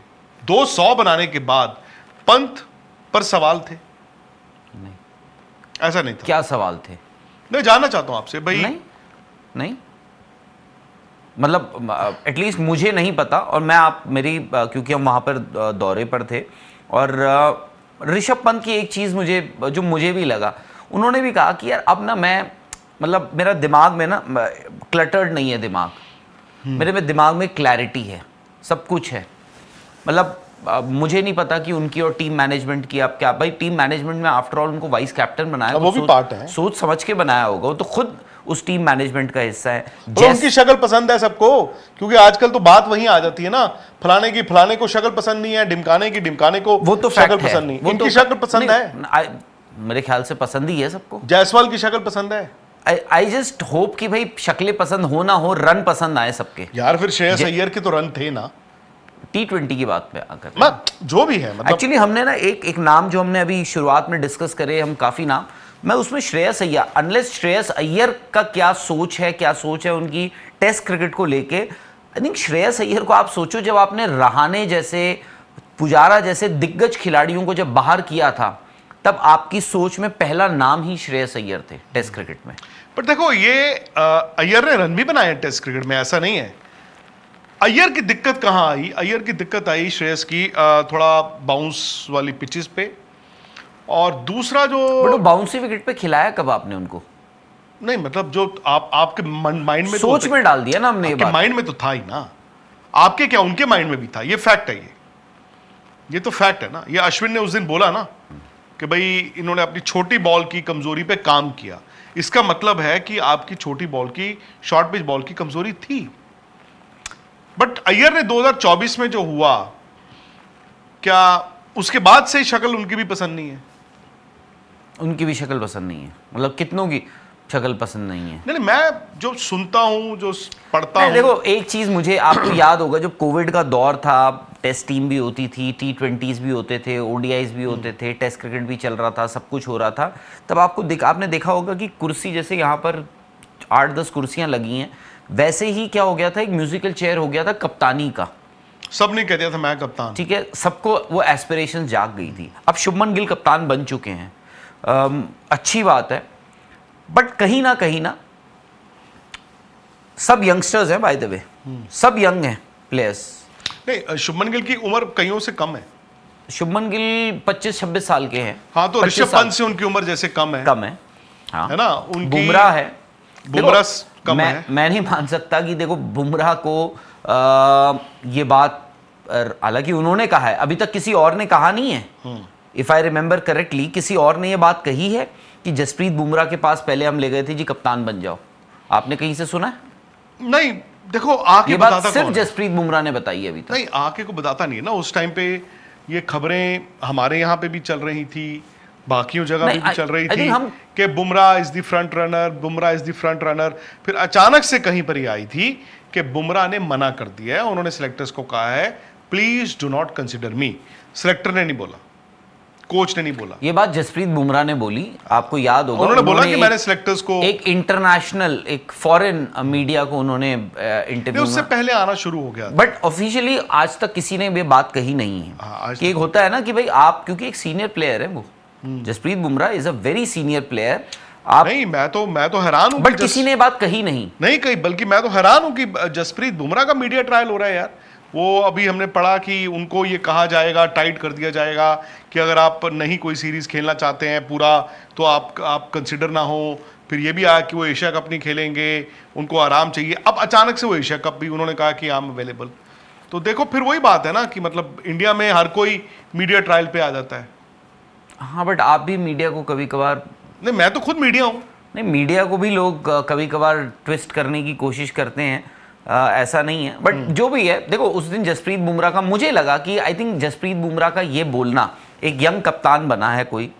200 बनाने के बाद पंत पर सवाल थे? नहीं, ऐसा नहीं था। क्या सवाल थे? मैं जानना चाहता हूं आपसे भाई। नहीं, मतलब एटलीस्ट मुझे नहीं पता, और मैं क्योंकि हम वहां पर दौरे पर थे, और ऋषभ पंत की एक चीज मुझे भी लगा, उन्होंने भी कहा कि यार अब ना मैं, मतलब मेरा दिमाग में ना क्लटर्ड नहीं है दिमाग, मेरे में दिमाग में क्लैरिटी है, सब कुछ है। मतलब मुझे नहीं पता कि उनकी और टीम मैनेजमेंट की आप क्या, भाई टीम मैनेजमेंट में आफ्टर ऑल उनको वाइस कैप्टन बनाया, वो भी पार्ट है, सोच समझ के बनाया होगा, वो तो खुद उस टीम मैनेजमेंट का हिस्सा है। उनकी शक्ल पसंद है सबको, क्योंकि आजकल तो बात वहीं आ जाती है ना, फलाने को शक्ल पसंद नहीं है, डिमकाने को वो तो शक्ल पसंद नहीं, इनकी शक्ल पसंद है, मेरे ख्याल से पसंद ही है सबको। जायसवाल की शक्ल पसंद है। आई जस्ट होप कि भाई शक्लें पसंद हो ना हो, रन पसंद आए सबके। यार फिर श्रेयस अय्यर के तो रन थे ना। T20 की बात पे आकर जो भी है, मतलब एक्चुअली हमने ना एक नाम जो हमने अभी शुरुआत में डिस्कस करे, हम काफी नाम, मैं उसमें श्रेयस अय्यर, अनलेस श्रेयस अय्यर का क्या सोच है उनकी टेस्ट क्रिकेट को लेके, आई थिंक श्रेयस अय्यर को आप सोचो, जब आपने रहाणे जैसे, पुजारा जैसे दिग्गज खिलाड़ियों को जब बाहर किया था, तब आपकी सोच में पहला नाम ही श्रेयस अय्यर थे टेस्ट क्रिकेट में। पर देखो ये अय्यर ने रन भी बनाए टेस्ट क्रिकेट में, ऐसा नहीं है। अय्यर की दिक्कत कहाँ आई? अय्यर की दिक्कत आई श्रेयस की थोड़ा बाउंस वाली पिचेस पे, और दूसरा जो बट वो बाउंसी विकेट पे खिलाया कब आपने उनको? नहीं, मतलब जो आपके माइंड में सोच में डाल दिया ना हमने, ये माइंड में तो था ही ना, आपके क्या उनके माइंड में भी था, ये फैक्ट है, ये तो फैक्ट है ना। ये अश्विन ने उस दिन बोला ना कि भाई इन्होंने अपनी छोटी बॉल की कमजोरी पे काम किया, इसका मतलब है कि आपकी छोटी बॉल की, शॉर्ट पिच बॉल की कमजोरी थी। बट अय्यर ने 2024 में जो हुआ, क्या उसके बाद से शक्ल उनकी भी पसंद नहीं है? उनकी भी शक्ल पसंद नहीं है, मतलब कितनों की शक्ल पसंद नहीं है। नहीं, मैं जो सुनता हूं, जो पढ़ता हूं, देखो एक चीज मुझे, आपको याद होगा जब कोविड का दौर था, टेस्ट टीम भी होती थी, T20s भी होते थे, ODIs भी होते थे, टेस्ट क्रिकेट भी चल रहा था, सब कुछ हो रहा था, तब आपने देखा होगा कि कुर्सी, जैसे यहाँ पर 8-10 कुर्सियां लगी हैं, वैसे ही क्या हो गया था, एक म्यूजिकल चेयर हो गया था कप्तानी का। सब नहीं कहते था मैं कप्तान, ठीक है, सबको वो एस्पिरेशन जाग गई थी। अब शुभमन गिल कप्तान बन चुके हैं, अच्छी बात है, बट कहीं ना सब यंगस्टर्स हैं, बाय द वे, सब यंग हैं प्लेयर्स। नहीं, शुभमन गिल की उम्र कईयों से कम है। शुभमन गिल 25-26 साल के हैं। हाँ, तो ऋषभ पंत से उनकी उम्र जैसे कम है, हाँ, है ना। उनकी बुमराह है, बुमराह कम है। मैं नहीं मान सकता कि देखो बुमराह को ये बात, हालांकि उन्होंने कहा है, अभी तक किसी और ने कहा नहीं है, इफ आई रिमेंबर करेक्टली, किसी और ने ये बात कही है कि जसप्रीत बुमराह के पास पहले हम ले गए थे जी, कप्तान बन जाओ? आपने कहीं से सुना है? नहीं, देखो आके ये बात बताता सिर्फ कौन है? जसप्रीत बुमराह ने बताई है अभी तक। नहीं, आके को बताता नहीं है ना। उस टाइम पे ये खबरें हमारे यहाँ पे भी चल रही थी, बाकियों जगह पे भी चल रही थी कि Bumrah is the front runner, Bumrah is the front runner. फिर अचानक से कहीं पर ये आई थी कि बुमराह ने मना कर दिया है, उन्होंने सिलेक्टर्स को कहा है please do not consider me. Selector ने नहीं बोला, कोच ने नहीं बोला, ये बात जसप्रीत बुमराह ने बोली, आपको याद होगा। उन्होंने बोला कि मैंने सिलेक्टर्स को, एक इंटरनेशनल, एक फॉरेन मीडिया को उन्होंने इंटरव्यू, उससे पहले आना शुरू हो गया, बट ऑफिशियली आज तक किसी ने ये बात कही नहीं है। कि एक होता है ना कि भाई आप, क्योंकि एक सीनियर प्लेयर है वो, Jasprit Bumrah is a very senior player. आप नहीं, मैं तो हैरान हूं, बट किसी ने बात कही नहीं कही, बल्कि मैं तो हैरान हूं कि जसप्रीत बुमराह का मीडिया ट्रायल हो रहा है यार। वो अभी हमने पढ़ा कि उनको ये कहा जाएगा, टाइट कर दिया जाएगा कि अगर आप नहीं कोई सीरीज खेलना चाहते हैं पूरा, तो आप कंसिडर ना हो। फिर ये भी आया कि वो एशिया कप नहीं खेलेंगे, उनको आराम चाहिए। अब अचानक से वो एशिया कप भी उन्होंने कहा कि आई एम अवेलेबल। तो देखो फिर वही बात है ना कि मतलब इंडिया में हर कोई मीडिया ट्रायल पे आ जाता है। हाँ बट आप भी मीडिया को कभी कभार, नहीं, मैं तो खुद मीडिया हूँ। नहीं मीडिया को भी लोग कभी कभार ट्विस्ट करने की कोशिश करते हैं, ऐसा नहीं है। बट जो भी है, देखो उस दिन जसप्रीत बुमराह का मुझे लगा कि आई थिंक जसप्रीत बुमराह का ये बोलना, एक यंग कप्तान बना है कोई,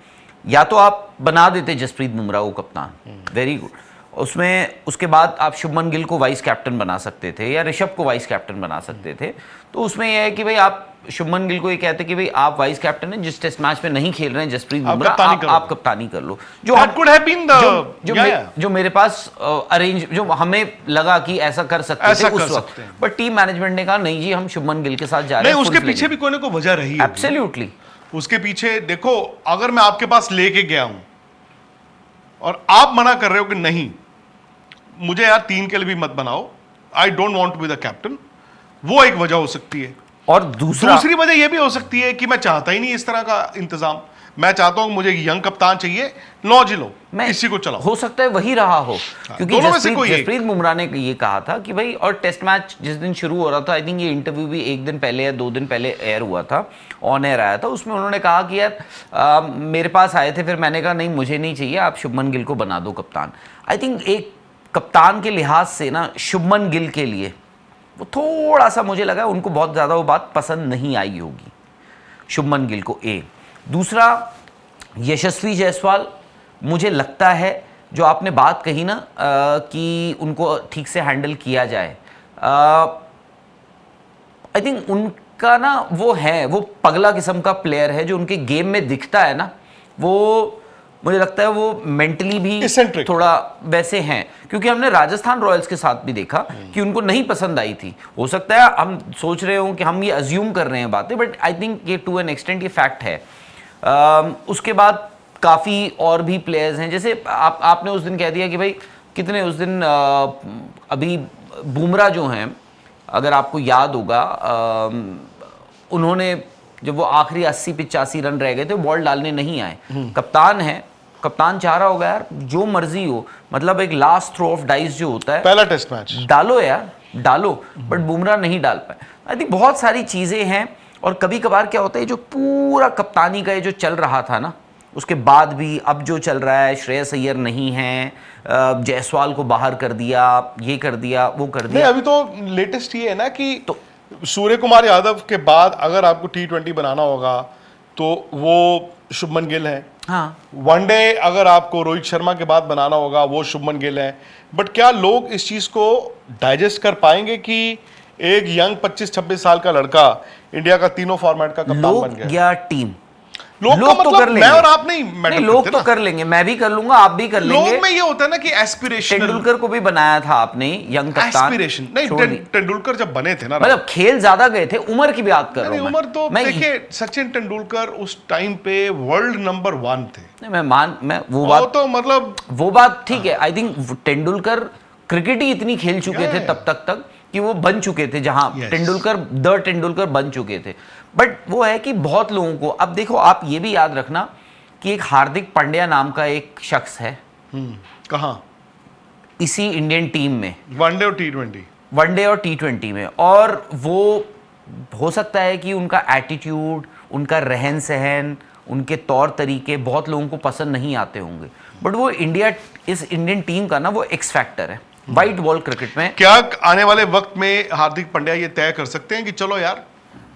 या तो आप बना देते जसप्रीत बुमराह को कप्तान, वेरी गुड, उसमें उसके बाद आप शुभमन गिल को वाइस कैप्टन बना सकते थे या ऋषभ को वाइस कैप्टन बना सकते थे। तो उसमें यह है कि भाई आप शुभमन गिल को ये कहते कि भाई आप वाइस कैप्टन हैं, जिस टेस्ट मैच में नहीं खेल रहे हैं जसप्रीत बुमराह, आप कप्तानी कर लो। जो That could have been the जो मेरे पास अरेंज, जो हमें लगा कि ऐसा कर सकते थे उस वक्त, बट टीम मैनेजमेंट ने कहा नहीं जी हम शुभमन गिल के साथ जा रहे हैं। उसके पीछे भी कोई ना कोई वजह रही है। एब्सोल्युटली। उसके पीछे देखो, अगर मैं आपके पास लेके गया हूं और आप मना कर रहे हो कि नहीं मुझे यार 3 के लिए भी मत बनाओ, I don't want to be the captain, वो एक वजह हो सकती है। और दूसरी वजह यह भी हो सकती है कि मैं चाहता ही नहीं इस तरह का इंतजाम, मैं चाहता हूं मुझे यंग कप्तान चाहिए, लो जी लो, मैं इसी को चलाओ। हो सकता है वही रहा हो, क्योंकि जसप्रीत बुमराह ने ये कहा था कि भाई, और टेस्ट मैच जिस दिन शुरू हो रहा था, आई थिंक ये इंटरव्यू भी 1 दिन पहले या 2 दिन पहले एयर हुआ था, ऑन एयर आया था, उसमें उन्होंने कहा कि यार मेरे पास आए थे, फिर मैंने कहा नहीं मुझे नहीं चाहिए, आप शुभमन गिल को बना दो कप्तान। आई थिंक एक कप्तान के लिहाज से ना शुभमन गिल के लिए वो थोड़ा सा मुझे लगा उनको बहुत ज़्यादा वो बात पसंद नहीं आई होगी शुभमन गिल को। दूसरा, यशस्वी जायसवाल, मुझे लगता है जो आपने बात कही ना कि उनको ठीक से हैंडल किया जाए, आई थिंक उनका ना वो है, वो पगला किस्म का प्लेयर है जो उनके गेम में दिखता है ना, वो मुझे लगता है वो मेंटली भी थोड़ा वैसे हैं, क्योंकि हमने राजस्थान रॉयल्स के साथ भी देखा कि उनको नहीं पसंद आई थी। हो सकता है हम सोच रहे हो कि हम ये अज्यूम कर रहे हैं बातें, बट आई थिंक ये टू एन एक्सटेंट ये फैक्ट है। उसके बाद काफ़ी और भी प्लेयर्स हैं, जैसे आपने उस दिन कह दिया कि भाई कितने उस दिन अभी बुमराह जो हैं, अगर आपको याद होगा उन्होंने जब वो आखिरी 80-85 रन रह गए थे बॉल डालने नहीं आए, कप्तान है, कप्तान चाह रहा होगा यार जो मर्जी हो, मतलब एक लास्ट थ्रो ऑफ डाइस जो होता है, पहला टेस्ट मैच डालो यार डालो, बट बुमराह नहीं डाल पाए। आई थिंक बहुत सारी चीज़ें हैं, और कभी कभार क्या होता है जो पूरा कप्तानी का ये जो चल रहा था ना, उसके बाद भी अब जो चल रहा है, श्रेयस अय्यर नहीं है, जायसवाल को बाहर कर दिया, ये कर दिया, वो कर दिया। अभी तो लेटेस्ट ये है ना कि तो सूर्य कुमार यादव के बाद अगर आपको T20 बनाना होगा तो वो शुभमन गिल है। हाँ, वनडे अगर आपको रोहित शर्मा के बाद बनाना होगा वो शुभमन गिल है। बट क्या लोग इस चीज को डाइजेस्ट कर पाएंगे कि एक यंग 25-26 साल का लड़का इंडिया का तीनों फॉर्मेट का कप्तान बन गया? या टीम लोग तो कर लेंगे, मैं और आप नहीं लोग तो कर लेंगे, मैं भी कर लूंगा, आप भी कर लेंगे। लोग में ये होता है ना कि एस्पिरेशन। तेंदुलकर को भी बनाया था आपने यंग कप्तान, एस्पिरेशन नहीं, तेंदुलुकर जब बने थे ना, मतलब खेल ज्यादा गए थे, उम्र की बात कर रहा हूं। उम्र तो देखिए, सचिन तेंदुलकर उस टाइम पे वर्ल्ड नंबर 1 थे। मैं वो बात तो मतलब वो बात ठीक है। आई थिंक तेंदुलकर क्रिकेट ही इतनी खेल चुके थे तब तक कि वो बन चुके थे, जहां तेंदुलकर बन चुके थे। बट वो है कि बहुत लोगों को, अब देखो आप ये भी याद रखना कि एक हार्दिक पांड्या नाम का एक शख्स है, कहां, इसी इंडियन टीम में, वनडे और T20 में, और वो हो सकता है कि उनका एटीट्यूड, उनका रहन सहन, उनके तौर तरीके बहुत लोगों को पसंद नहीं आते होंगे, बट वो इस इंडियन टीम का ना वो एक्स फैक्टर है व्हाइट बॉल क्रिकेट में। क्या आने वाले वक्त में हार्दिक पांड्या ये तय कर सकते हैं कि चलो यार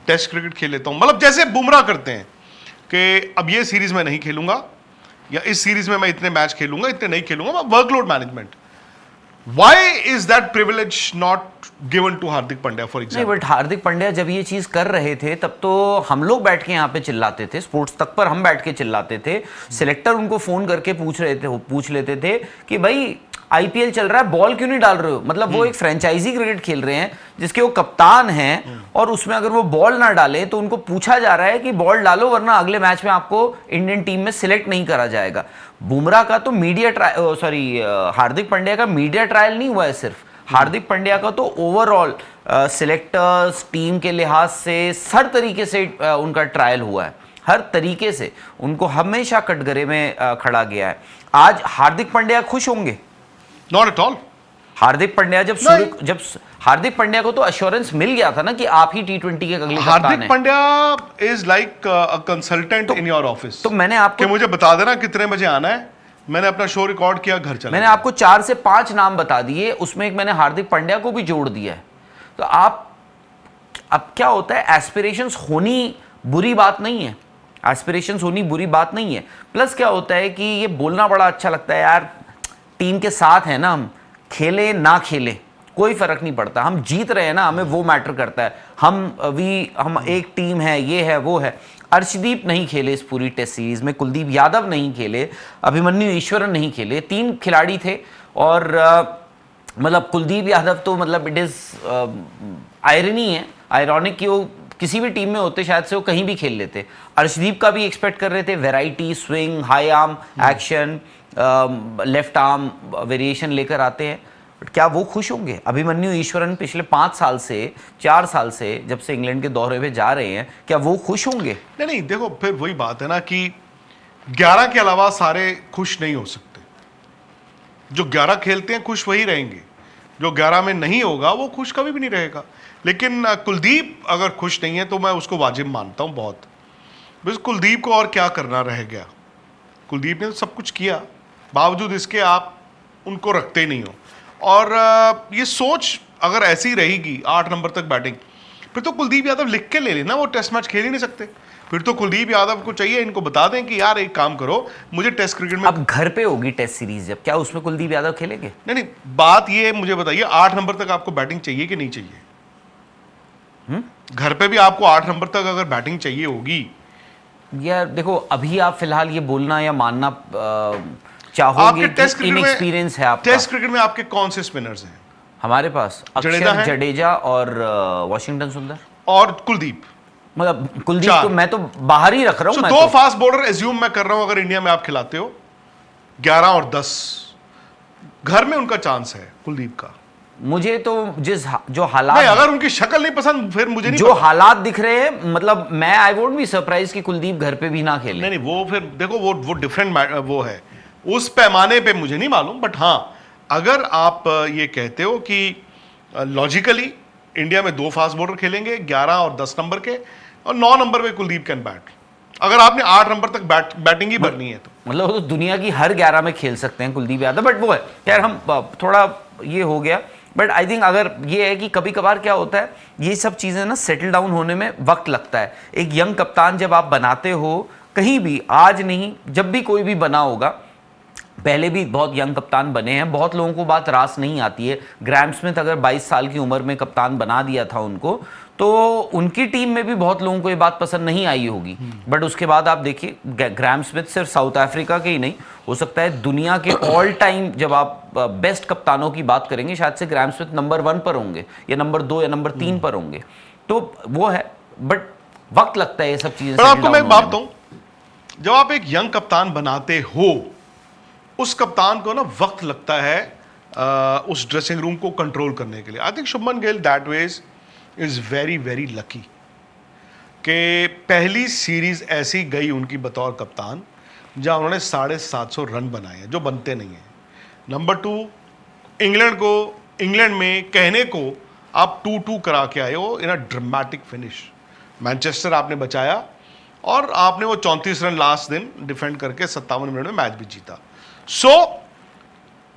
टेस्ट क्रिकेट खेल लेता हूं, मतलब जैसे बुमराह करते हैं कि अब ये सीरीज में नहीं खेलूंगा, या इस सीरीज में मैं इतने मैच खेलूंगा, इतने नहीं खेलूंगा, workload management. Why is that privilege not given to Hardik Pandya for example? नहीं, बट हार्दिक पांड्या जब ये चीज कर रहे थे तब तो हम लोग बैठ के यहाँ पे चिल्लाते थे, स्पोर्ट्स तक पर हम बैठ के चिल्लाते थे, सिलेक्टर उनको फोन करके पूछ लेते थे कि भाई आईपीएल चल रहा है, बॉल क्यों नहीं डाल रहे हो? मतलब वो एक फ्रेंचाइजी क्रिकेट खेल रहे हैं जिसके वो कप्तान हैं, और उसमें अगर वो बॉल ना डाले तो उनको पूछा जा रहा है कि बॉल डालो वरना अगले मैच में आपको इंडियन टीम में सिलेक्ट नहीं करा जाएगा। बुमराह का तो हार्दिक पांड्या का मीडिया ट्रायल नहीं हुआ है सिर्फ, हार्दिक पांड्या का तो ओवरऑल सिलेक्टर्स, टीम के लिहाज से हर तरीके से उनका ट्रायल हुआ है, हर तरीके से उनको हमेशा कटघरे में खड़ा गया है। आज हार्दिक पांड्या खुश होंगे? Not at all. Hardik Pandya जब हार्दिक पांड्या को तो अश्योरेंस मिल गया था ना कि आप ही T20 के अगले कप्तान हार्दिक हैं। Pandya is like a consultant in your office. तो मैंने कि आपको मुझे बता देना कितने बजे आना है, मैंने अपना शो रिकॉर्ड किया, घर चला मैंने गया। आपको 4 से 5 नाम बता दिए, उसमें एक मैंने हार्दिक पांड्या को भी जोड़ दिया है। तो अब क्या होता है, एस्पिरेशंस होनी बुरी बात नहीं है, एस्पिरेशंस होनी बुरी बात नहीं है। प्लस क्या होता है कि ये बोलना बड़ा अच्छा लगता है यार, टीम के साथ है ना, हम खेले ना खेले कोई फर्क नहीं पड़ता, हम जीत रहे हैं ना, हमें वो मैटर करता है। हम एक टीम है, ये है वो है। अर्शदीप नहीं खेले इस पूरी टेस्ट सीरीज में, कुलदीप यादव नहीं खेले, अभिमन्यु ईश्वरन नहीं खेले, 3 खिलाड़ी थे। और मतलब कुलदीप यादव तो मतलब इट इज आयरनी है, आयरॉनिक कि वो किसी भी टीम में होते शायद से वो कहीं भी खेल लेते। अर्शदीप का भी एक्सपेक्ट कर रहे थे, variety, swing, high arm action, left arm variation लेकर आते हैं। बट क्या वो खुश होंगे? अभिमन्यु ईश्वरन पिछले 4 साल से जब से इंग्लैंड के दौरे पे जा रहे हैं, क्या वो खुश होंगे? नहीं, देखो फिर वही बात है ना कि 11 के अलावा सारे खुश नहीं हो सकते। जो 11 खेलते हैं खुश वही रहेंगे, जो 11 में नहीं होगा वो खुश कभी भी नहीं रहेगा। लेकिन कुलदीप अगर खुश नहीं है तो मैं उसको वाजिब मानता हूँ बहुत। बस कुलदीप को और क्या करना रह गया? कुलदीप ने तो सब कुछ किया, बावजूद इसके आप उनको रखते ही नहीं हो। और ये सोच अगर ऐसी रहेगी 8 नंबर तक बैटिंग, फिर तो कुलदीप यादव लिख के ले लेना, वो टेस्ट मैच खेल ही नहीं सकते। फिर तो कुलदीप यादव को चाहिए, इनको बता दें कि यार एक काम करो, मुझे टेस्ट क्रिकेट में। अब घर पे होगी टेस्ट सीरीज जब, क्या उसमें कुलदीप यादव खेलेंगे? नहीं, बात ये मुझे बताइए, 8 नंबर तक आपको बैटिंग चाहिए कि नहीं चाहिए? घर पे भी आपको 8 नंबर तक अगर बैटिंग चाहिए होगी। यार देखो, अभी आप फिलहाल ये बोलना या मानना आपके चाहोगे टेस्ट कि क्रिकेट में इनएक्सपीरियंस है आपका। टेस्ट क्रिकेट में आपके कौन से स्पिनर्स हैं? हमारे पास जडेजा अक्षर, है? जडेजा और वॉशिंगटन सुंदर और कुलदीप। मतलब कुलदीप 4 को मैं तो बाहर ही रख रहा हूं। मैं 2 तो फास्ट बॉलर एज्यूम मैं कर रहा हूं, अगर इंडिया में आप खिलाते हो 11 और 10, घर में उनका चांस है कुलदीप का। मुझे तो जो नहीं, हालात, अगर उनकी शक्ल नहीं पसंद फिर मुझे नहीं जो पता। हालात दिख रहे हैं, मतलब मैं आई वोंट बी सरप्राइज कि कुलदीप घर पे भी ना खेले। नहीं, वो फिर देखो वो डिफरेंट वो है, उस पैमाने पे मुझे नहीं मालूम। बट हाँ, अगर आप ये कहते हो कि लॉजिकली इंडिया में 2 फास्ट बॉलर खेलेंगे 11 और 10 नंबर के, और 9 नंबर पे कुलदीप कैन बैट, अगर आपने 8 नंबर तक बैटिंग ही भरनी है तो। मतलब वो तो दुनिया की हर 11 में खेल सकते हैं कुलदीप यादव। बट वो है यार, हम थोड़ा ये हो गया। बट आई थिंक अगर ये है कि कभी कभार क्या होता है, ये सब चीज़ें ना सेटल डाउन होने में वक्त लगता है। एक यंग कप्तान जब आप बनाते हो कहीं भी, आज नहीं जब भी कोई भी बना होगा, पहले भी बहुत यंग कप्तान बने हैं, बहुत लोगों को बात रास नहीं आती है। ग्राहम स्मिथ अगर 22 साल की उम्र में कप्तान बना दिया था उनको, तो उनकी टीम में भी बहुत लोगों को ये बात पसंद नहीं आई होगी। बट उसके बाद आप देखिए, ग्राहम स्मिथ सिर्फ साउथ अफ्रीका के ही नहीं, हो सकता है दुनिया के ऑल टाइम जब आप बेस्ट कप्तानों की बात करेंगे, शायद से ग्राहम स्मिथ नंबर 1 पर होंगे, या नंबर 2 या नंबर 3 पर होंगे। तो वो है, बट वक्त लगता है ये सब चीजें। पर आपको मैं एक बात बताऊं, जब आप एक यंग कप्तान बनाते हो, उस कप्तान को ना वक्त लगता है उस ड्रेसिंग रूम को कंट्रोल करने के लिए। I think Shubman Gill that was is very very lucky कि पहली सीरीज ऐसी गई उनकी बतौर कप्तान जहां उन्होंने 750 रन बनाए हैं, जो बनते नहीं हैं। नंबर 2, इंग्लैंड में कहने को आप 2-2 करा के आए हो इन अ ड्रामेटिक फिनिश। मैनचेस्टर आपने बचाया और आपने वो 34 रन लास्ट दिन डिफेंड करके 57 मिनट में मैच भी जीता। So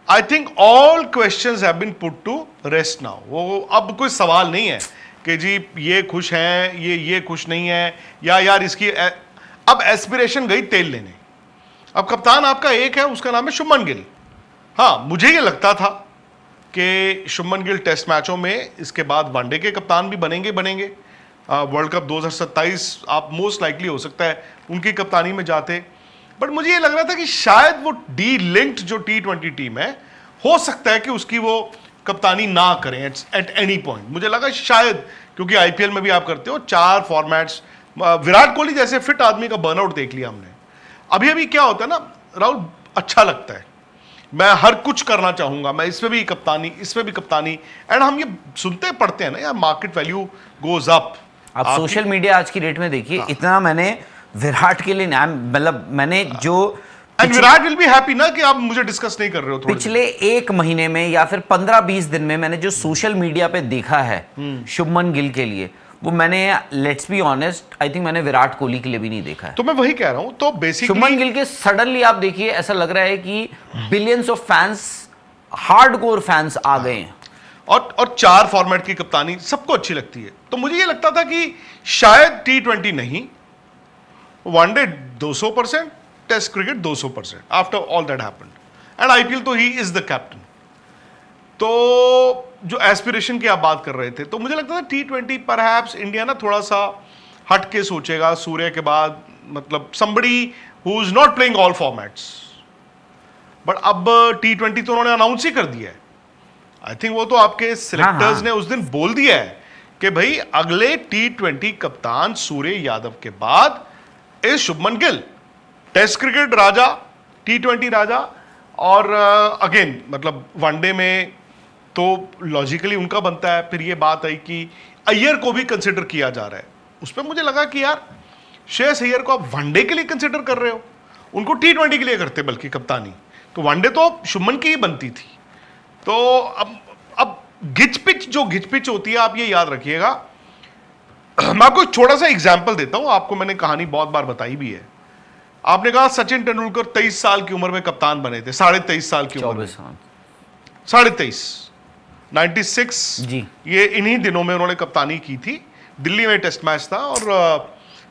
I think all questions have been put to rest now. वो अब कोई सवाल नहीं है कि जी ये खुश हैं, ये खुश नहीं है, या यार इसकी अब एस्पिरेशन गई तेल लेने। अब कप्तान आपका एक है, उसका नाम है शुभमन गिल। हाँ, मुझे ये लगता था कि शुभमन गिल टेस्ट मैचों में इसके बाद वनडे के कप्तान भी बनेंगे। वर्ल्ड कप 2027 आप मोस्ट लाइकली हो सकता है उनकी कप्तानी में जाते। बट मुझे ये लग रहा था कि शायद वो डी लिंक्ड जो T20 टीम है, हो सकता है कि उसकी वो कप्तानी ना करें एट एनी पॉइंट। मुझे लगा शायद, क्योंकि IPL में भी आप करते हो 4 फॉर्मेट्स, विराट कोहली जैसे फिट आदमी का बर्नआउट देख लिया हमने। अभी क्या होता है ना राहुल, अच्छा लगता है, मैं हर कुछ करना चाहूंगा, मैं इसमें भी कप्तानी, एंड हम ये सुनते पढ़ते हैं ना यार, मार्केट वैल्यू गोज अप। आप सोशल मीडिया आज की डेट में देखिए, इतना मैंने विराट के लिए मतलब मैंने जो and Virat will be happy ना कि आप मुझे डिस्कस नहीं कर रहे हो थोड़ी पिछले एक महीने में या फिर 15-20 दिन में मैंने जो सोशल मीडिया पे देखा है शुभमन गिल के लिए, वो मैंने, let's be honest, I think मैंने विराट कोहली के लिए भी नहीं देखा है। तो मैं वही कह रहा हूं, तो बेसिकली शुभमन गिल के सडनली आप देखिए, ऐसा लग रहा है कि billions of fans, hardcore fans आ गए हैं। और 4 फॉर्मेट की कप्तानी सबको अच्छी लगती है। तो मुझे ये लगता था कि शायद T20 नहीं, one day 200%, test cricket 200% after all that happened, and IPL तो ही इज द कैप्टन। तो जो एस्पिरेशन की आप बात कर रहे थे, तो मुझे लगता था T20 परहैप्स इंडिया ना थोड़ा सा हट के सोचेगा सूर्य के बाद, मतलब somebody who is not playing all formats। But अब T20 तो उन्होंने अनाउंस ही कर दिया है। आई थिंक वो तो आपके सिलेक्टर्स ने उस दिन बोल दिया है कि भाई अगले T20 कप्तान सूर्य यादव के बाद is Shubman Gill, test cricket राजा, T20 राजा। और अगेन मतलब वनडे में तो लॉजिकली उनका बनता है। फिर ये बात आई कि अय्यर को भी कंसिडर किया जा रहा है। उस पर मुझे लगा कि यार श्रेयस अय्यर को आप वनडे के लिए कंसिडर कर रहे हो, उनको T20 के लिए करते बल्कि कप्तानी, तो वनडे तो शुभमन की ही बनती थी। तो अब घिचपिच, जो घिचपिच होती है, आप ये याद रखिएगा। मैं आपको एक छोटा सा एग्जाम्पल देता हूं, आपको मैंने कहानी बहुत बार बताई भी है। आपने कहा सचिन तेंदुलकर 23 साल की उम्र में कप्तान बने थे, 23.5 साल की उम्र में, 23.5, 96 जी, ये इन्हीं दिनों में उन्होंने कप्तानी की थी। दिल्ली में टेस्ट मैच था और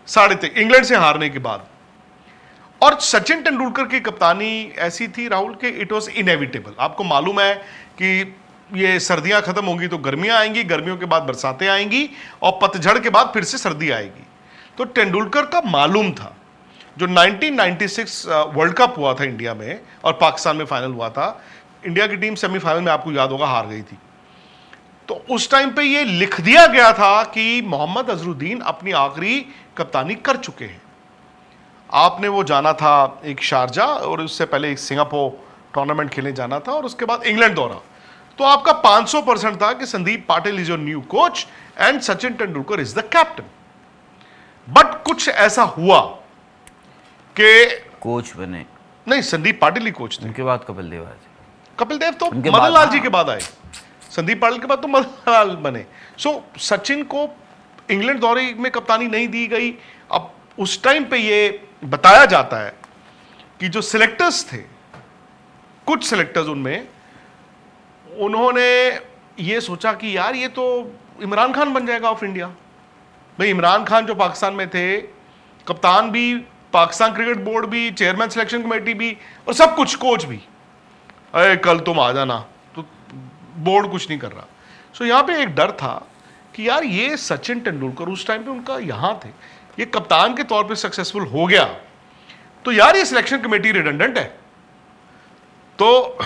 23.5 इंग्लैंड से हारने के बाद। और सचिन तेंदुलकर की कप्तानी ऐसी थी राहुल के इट वॉज इनएविटेबल। आपको मालूम है कि ये सर्दियां खत्म होंगी तो गर्मियां आएंगी, गर्मियों के बाद बरसातें आएंगी और पतझड़ के बाद फिर से सर्दी आएगी। तो तेंदुलकर का मालूम था, जो 1996 वर्ल्ड कप हुआ था इंडिया में और पाकिस्तान में फाइनल हुआ था, इंडिया की टीम सेमीफाइनल में आपको याद होगा हार गई थी। तो उस टाइम पे ये लिख दिया गया था कि मोहम्मद अजहरुद्दीन अपनी आखिरी कप्तानी कर चुके हैं। आपने वो जाना था एक शारजा और उससे पहले एक सिंगापुर टूर्नामेंट खेलने जाना था और उसके बाद इंग्लैंड दौरा। तो आपका 500% था कि Sandeep Patil is your new coach and Sachin Tendulkar is the captain. But कुछ ऐसा हुआ कि कोच बने नहीं, संदीप पाटिल ही कोच थे। उनके बाद कपिल देव आए थे। कपिल देव तो उनके मदन बाद, लाल जी हाँ। के बाद आए, संदीप पाटिल के बाद तो मदन लाल बने। सो सचिन को इंग्लैंड दौरे में कप्तानी नहीं दी गई। अब उस टाइम पे ये बताया जाता है कि जो सिलेक्टर्स थे, कुछ सिलेक्टर्स उनमें, उन्होंने ये सोचा कि यार ये तो इमरान खान बन जाएगा ऑफ इंडिया। भाई इमरान खान जो पाकिस्तान में थे, कप्तान भी, पाकिस्तान क्रिकेट बोर्ड भी, चेयरमैन सिलेक्शन कमेटी भी और सब कुछ, कोच भी, अरे कल तुम आ जाना, तो बोर्ड कुछ नहीं कर रहा। सो यहाँ पे एक डर था कि यार ये सचिन तेंदुलकर उस टाइम पे उनका यहाँ थे, ये कप्तान के तौर पे सक्सेसफुल हो गया तो यार ये सिलेक्शन कमेटी रिडंडेंट है। तो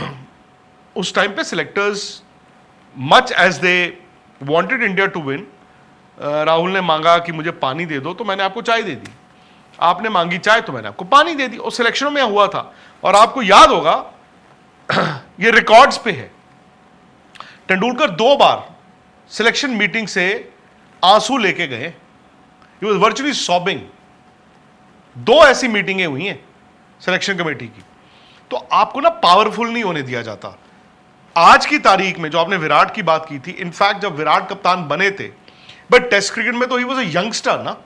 उस टाइम पे selectors much as they wanted India to win, Rahul ने मांगा कि मुझे पानी दे दो तो मैंने आपको चाय दे दी, आपने मांगी चाय तो मैंने आपको पानी दे दी। और सिलेक्शनों में हुआ था और आपको याद होगा ये रिकॉर्ड्स पे है, तेंदुलकर 2 बार सिलेक्शन मीटिंग से आंसू लेके गए, ही वाज वर्चुअली सॉबिंग। 2 ऐसी मीटिंगें हुई हैं सिलेक्शन कमेटी की। तो आपको ना पावरफुल नहीं होने दिया जाता। आज की तारीख में जो आपने विराट की बात की थी, इनफैक्ट जब विराट कप्तान बने थे, बट टेस्ट क्रिकेट में तो ही वाज अ यंगस्टर ना,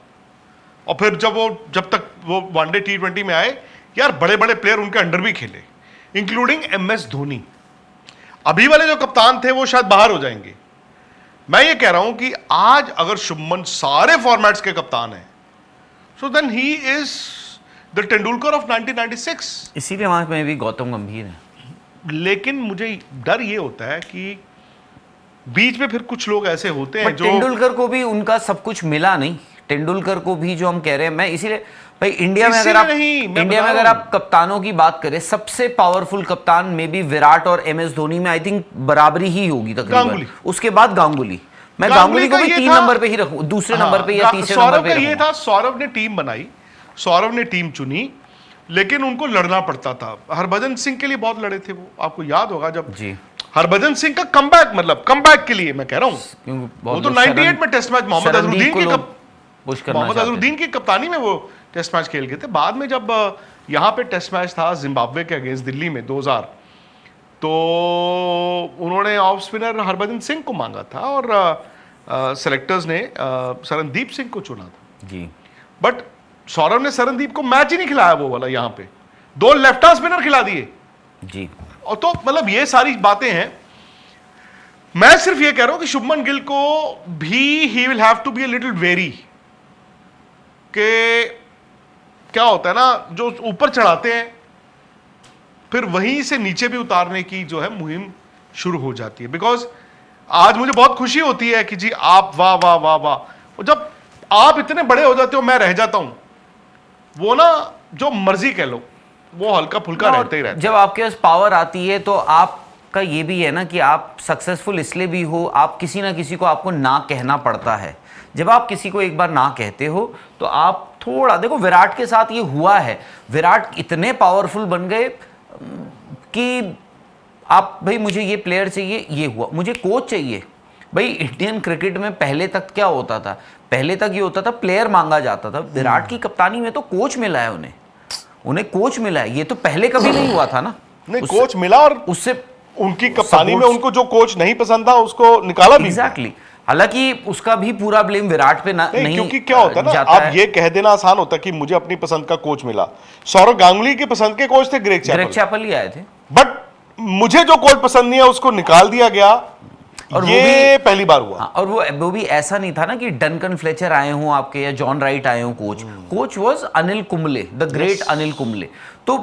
और फिर जब तक वो वनडे T20 में आए, यार बड़े बड़े प्लेयर उनके अंडर भी खेले, इंक्लूडिंग MS धोनी। अभी वाले जो कप्तान थे वो शायद बाहर हो जाएंगे। मैं ये कह रहा हूं कि आज अगर शुभमन सारे फॉर्मेट्स के कप्तान हैं, so then he is the Tendulkar of 1996। इसीलिए वहां में भी गौतम गंभीर है। लेकिन मुझे डर ये होता है कि बीच में फिर कुछ लोग ऐसे होते हैं बट जो, तेंदुलकर को भी उनका सब कुछ मिला नहीं। तेंदुलकर को भी जो हम कह रहे हैं, मैं इसीलिए भाई इंडिया में अगर आप कप्तानों की बात करें, सबसे पावरफुल कप्तान में भी विराट और MS धोनी में आई थिंक बराबरी ही होगी तकरीबन। उसके बाद गांगुली, मैं गांगुली को भी 3 नंबर पे ही रखूं, दूसरे नंबर पे या तीसरे नंबर पे। ये था, सौरव ने टीम बनाई, सौरव ने टीम चुनी, लेकिन उनको लड़ना पड़ता था। हरभजन सिंह के लिए बहुत लड़े थे वो, आपको याद होगा जब जी हरभजन सिंह का कमबैक, मतलब कमबैक के लिए मैं कह रहा हूं, वो तो 98 में टेस्ट मैच मोहम्मद अजहरुद्दीन की कप्तानी में वो टेस्ट मैच खेल गए थे। बाद में जब यहाँ पे टेस्ट मैच था जिम्बाब्वे के अगेंस्ट दिल्ली में 2000, तो उन्होंने ऑफ स्पिनर हरभजन सिंह को मांगा था और सेलेक्टर्स ने शरणदीप सिंह को चुना था जी। बट सौरभ ने शरणदीप को मैच ही नहीं खिलाया वो वाला, यहाँ पे 2 लेफ्ट आर्म स्पिनर खिला दिए जी। और तो मतलब ये सारी बातें हैं। मैं सिर्फ ये कह रहा हूं कि शुभमन गिल को भी he will have to be a little very कि क्या होता है ना, जो ऊपर चढ़ाते हैं फिर वहीं से नीचे भी उतारने की जो है मुहिम शुरू हो जाती है। बिकॉज आज मुझे बहुत खुशी होती है कि जी आप वाह वाह वाह वाह, और जब आप इतने बड़े हो जाते हो मैं रह जाता हूं, वो ना जो मर्जी कह लो वो हल्का फुल्का रहते ही रहता है। जब आपके पास पावर आती है तो आपका ये भी है ना कि आप सक्सेसफुल इसलिए भी हो, आप किसी ना किसी को आपको ना कहना पड़ता है। जब आप किसी को एक बार ना कहते हो तो आप थोड़ा, देखो विराट के साथ ये हुआ है, विराट इतने पावरफुल बन गए कि आप भाई मुझे ये प्लेयर चाहिए, ये हुआ, मुझे कोच चाहिए। भाई इंडियन क्रिकेट में पहले तक क्या होता था, पहले तक ये होता था प्लेयर मांगा जाता था। विराट की कप्तानी में तो कोच मिला है, उन्हें कोच मिला है। ये तो पहले कभी नहीं हुआ था ना। नहीं, कोच मिला और उससे उनकी कप्तानी में उनको जो कोच नहीं पसंद था उसको निकाला भी। एग्जैक्टली। हालांकि उसका भी पूरा ब्लेम विराट पे नहीं क्योंकि क्या होता है ना, आप ये कह देना आसान होता कि मुझे अपनी पसंद का कोच मिला। सौरव गांगुली की पसंद के कोच थे ग्रेग चैपल ही आए थे, बट मुझे जो कोच पसंद नहीं है उसको निकाल दिया गया, और ये पहली बार हुआ। और वो भी ऐसा नहीं था ना कि डनकन फ्लेचर आए हों आपके या जॉन राइट आए हों coach was Anil Kumble, the great Anil Kumble. तो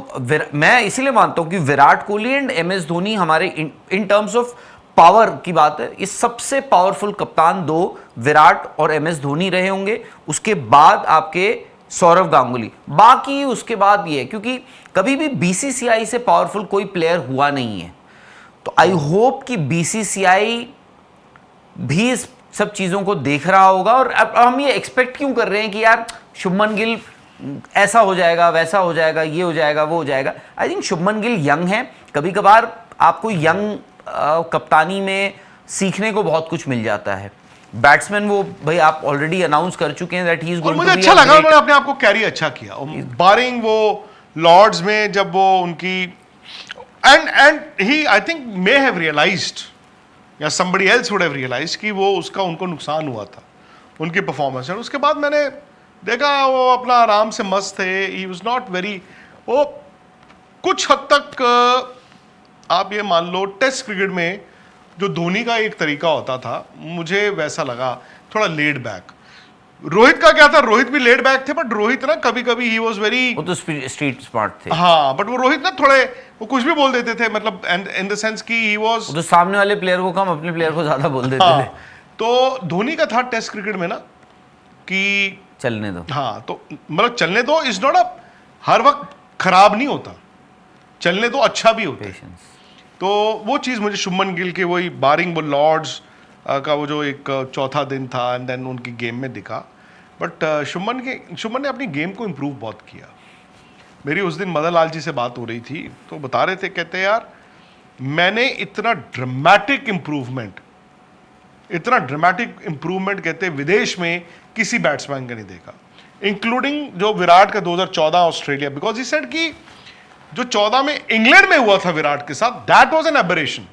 मैं इसीलिए मानता हूं कि विराट कोहली एंड MS धोनी हमारे इन टर्म्स ऑफ पावर की बात है, इस सबसे पावरफुल कप्तान 2 विराट और MS धोनी रहे होंगे। उसके बाद आपके सौरव गांगुली, बाकी उसके बाद ये, क्योंकि कभी भी BCCI से पावरफुल कोई प्लेयर हुआ नहीं है। तो आई होप कि BCCI भी इस सब चीजों को देख रहा होगा। और अब हम ये एक्सपेक्ट क्यों कर रहे हैं कि यार शुभमन गिल ऐसा हो जाएगा, वैसा हो जाएगा, ये हो जाएगा, वो हो जाएगा। आई थिंक शुभमन गिल यंग है, कभी कभार आपको यंग कप्तानी में सीखने को बहुत कुछ मिल जाता है। बैट्समैन वो भाई आप ऑलरेडी अनाउंस कर चुके हैं that he is going to be. मुझे अच्छा लगा उन्होंने अपने आप को कैरी अच्छा किया, बारिंग वो लॉर्ड्स में जब वो उनकी and he I think may have realised या somebody else would have realized कि वो उसका उनको नुकसान हुआ था उनकी परफॉर्मेंस। और उसके बाद मैंने देखा वो अपना आराम से मस्त थे, ही वाज नॉट वेरी, वो कुछ हद तक आप ये मान लो टेस्ट क्रिकेट में जो धोनी का एक तरीका होता था मुझे वैसा लगा, थोड़ा लेड बैक। रोहित का क्या था, रोहित भी लेड बैक थे, बट रोहित ना कभी कभी ही वाज वेरी, वो तो स्ट्रीट स्मार्ट थे। हाँ, बट वो रोहित ना थोड़े वो कुछ भी बोल देते थे, मतलब इन द सेंस कि ही वाज, तो सामने वाले प्लेयर को कम, अपने प्लेयर को ज्यादा बोल देते थे। तो धोनी का था टेस्ट क्रिकेट में ना कि चलने दो, हाँ, तो मतलब चलने दो इज नॉट अ, हर वक्त खराब नहीं होता, चलने दो अच्छा भी होता है। तो वो चीज़ मुझे शुभमन गिल के वही बारिंग वो लॉर्ड्स का वो जो एक चौथा दिन था एंड देन उनकी गेम में दिखा। बट शुभमन ने अपनी गेम को इम्प्रूव बहुत किया। मेरी उस दिन मदन लाल जी से बात हो रही थी तो बता रहे थे, कहते यार मैंने इतना ड्रामेटिक इम्प्रूवमेंट कहते विदेश में किसी बैट्समैन का नहीं देखा, इंक्लूडिंग जो विराट का 2014 ऑस्ट्रेलिया, बिकॉज ही सेड कि जो 14 में इंग्लैंड में हुआ था विराट के साथ, दैट वाज एन एबरेशन,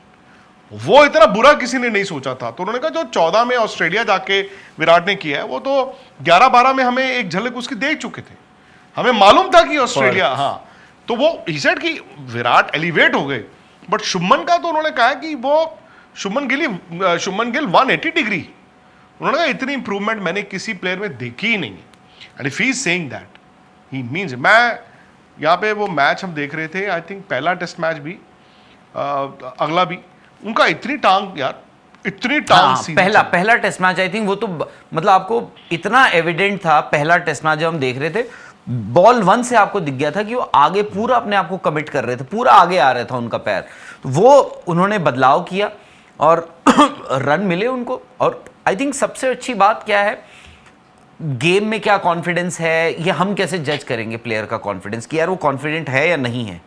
वो इतना बुरा किसी ने नहीं सोचा था। तो उन्होंने कहा जो 14 में ऑस्ट्रेलिया जाके विराट ने किया है वो तो 11-12 में हमें एक झलक उसकी देख चुके थे, हमें मालूम था कि ऑस्ट्रेलिया, हाँ, तो वो ही सेड कि विराट एलिवेट हो गए। बट शुभमन का तो उन्होंने कहा कि वो शुभमन गिल 180 डिग्री, उन्होंने कहा इतनी इंप्रूवमेंट मैंने किसी प्लेयर में देखी ही नहीं है। And if he is saying that he means, मैं यहाँ पे वो मैच हम देख रहे थे, आई थिंक पहला टेस्ट मैच भी अगला भी, उनका इतनी टांग यार, इतनी टांग, पहला टेस्ट मैच आई थिंक वो तो मतलब आपको इतना एविडेंट था। पहला टेस्ट मैच जब हम देख रहे थे, बॉल 1 से आपको दिख गया था कि वो आगे पूरा अपने आप को कमिट कर रहे थे, पूरा आगे आ रहा था उनका पैर। तो वो उन्होंने बदलाव किया और रन मिले उनको। और आई थिंक सबसे अच्छी बात क्या है, गेम में क्या कॉन्फिडेंस है, ये हम कैसे जज करेंगे प्लेयर का कॉन्फिडेंस कि यार वो कॉन्फिडेंट है या नहीं है।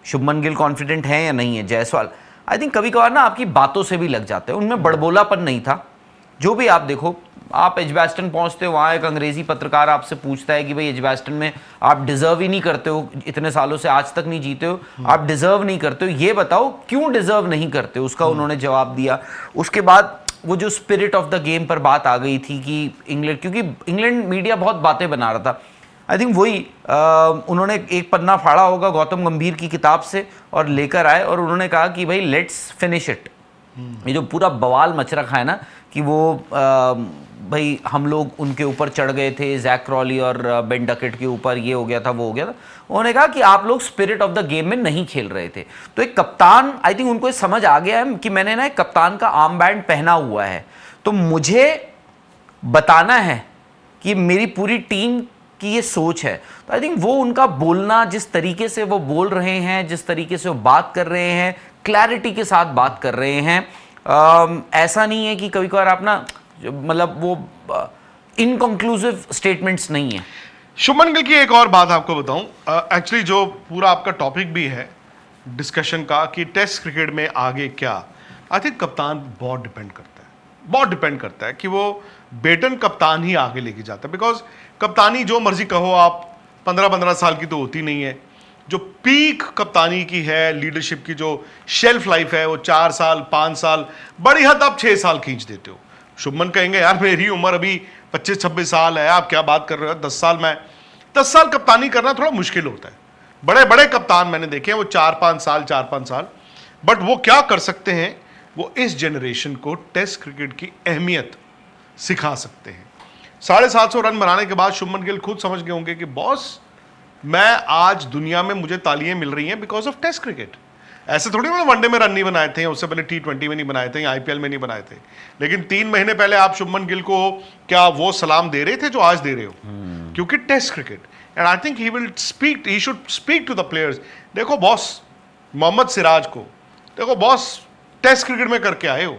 शुभमन गिल कॉन्फिडेंट है या नहीं है, जायसवाल आई थिंक कभी कभार ना आपकी बातों से भी लग जाते हैं, उनमें बड़बोलापन नहीं था। जो भी आप देखो, आप एजबेस्टन पहुंचते हो, वहाँ एक अंग्रेजी पत्रकार आपसे पूछता है कि भाई एजबेस्टन में आप डिजर्व ही नहीं करते हो, इतने सालों से आज तक नहीं जीते हो, आप डिजर्व नहीं करते हो, ये बताओ क्यों डिजर्व नहीं करते हो। उसका उन्होंने जवाब दिया। उसके बाद वो जो स्पिरिट ऑफ द गेम पर बात आ गई थी कि इंग्लैंड, क्योंकि इंग्लैंड मीडिया बहुत बातें बना रहा था, आई थिंक वही उन्होंने एक पन्ना फाड़ा होगा गौतम गंभीर की किताब से और लेकर आए और उन्होंने कहा कि भाई लेट्स फिनिश इट। ये जो पूरा बवाल मच रखा है ना कि वो भाई हम लोग उनके ऊपर चढ़ गए थे, जैक क्रॉली और बेन डकेट के ऊपर, ये हो गया था वो हो गया था, उन्होंने कहा कि आप लोग स्पिरिट ऑफ द गेम में नहीं खेल रहे थे। तो एक कप्तान, आई थिंक उनको समझ आ गया है कि मैंने ना एक कप्तान का आर्म बैंड पहना हुआ है, तो मुझे बताना है कि मेरी पूरी टीम की ये सोच है। तो आई थिंक वो उनका बोलना, जिस तरीके से वो बोल रहे हैं, जिस तरीके से वो बात कर रहे हैं, क्लैरिटी के साथ बात कर रहे हैं, ऐसा नहीं है कि कभी कभार आप ना मतलब वो इनकंक्लूसिव स्टेटमेंट्स नहीं है। शुभमन गिल की एक और बात आपको बताऊं, एक्चुअली जो पूरा आपका टॉपिक भी है डिस्कशन का कि टेस्ट क्रिकेट में आगे क्या, आई थिंक कप्तान बहुत डिपेंड करता है कि वो बेटन कप्तान ही आगे लेके जाता है। बिकॉज कप्तानी जो मर्जी कहो आप, 15-15 साल की तो होती नहीं है। जो पीक कप्तानी की है, लीडरशिप की जो शेल्फ लाइफ है, वो 4 साल 5 साल, बड़ी हद आप 6 साल खींच देते हो। शुभमन कहेंगे यार मेरी उम्र अभी 25-26 साल है, आप क्या बात कर रहे हो, 10 साल में 10 साल कप्तानी करना थोड़ा मुश्किल होता है। बड़े बड़े कप्तान मैंने देखे हैं वो 4-5 साल, बट वो क्या कर सकते हैं, वो इस जनरेशन को टेस्ट क्रिकेट की अहमियत सिखा सकते हैं। 750 रन बनाने के बाद शुभमन गिल खुद समझ गए होंगे कि बॉस मैं आज दुनिया में मुझे तालियां मिल रही हैं बिकॉज ऑफ टेस्ट क्रिकेट। ऐसे थोड़ी मैंने वनडे में रन नहीं बनाए थे, उससे पहले T20 में नहीं बनाए थे, या IPL में नहीं बनाए थे, लेकिन 3 महीने पहले आप शुभमन गिल को क्या वो सलाम दे रहे थे जो आज दे रहे हो, क्योंकि test cricket. And I think he should speak to the players. देखो बॉस, मोहम्मद सिराज को देखो बॉस, टेस्ट क्रिकेट में करके आए हो,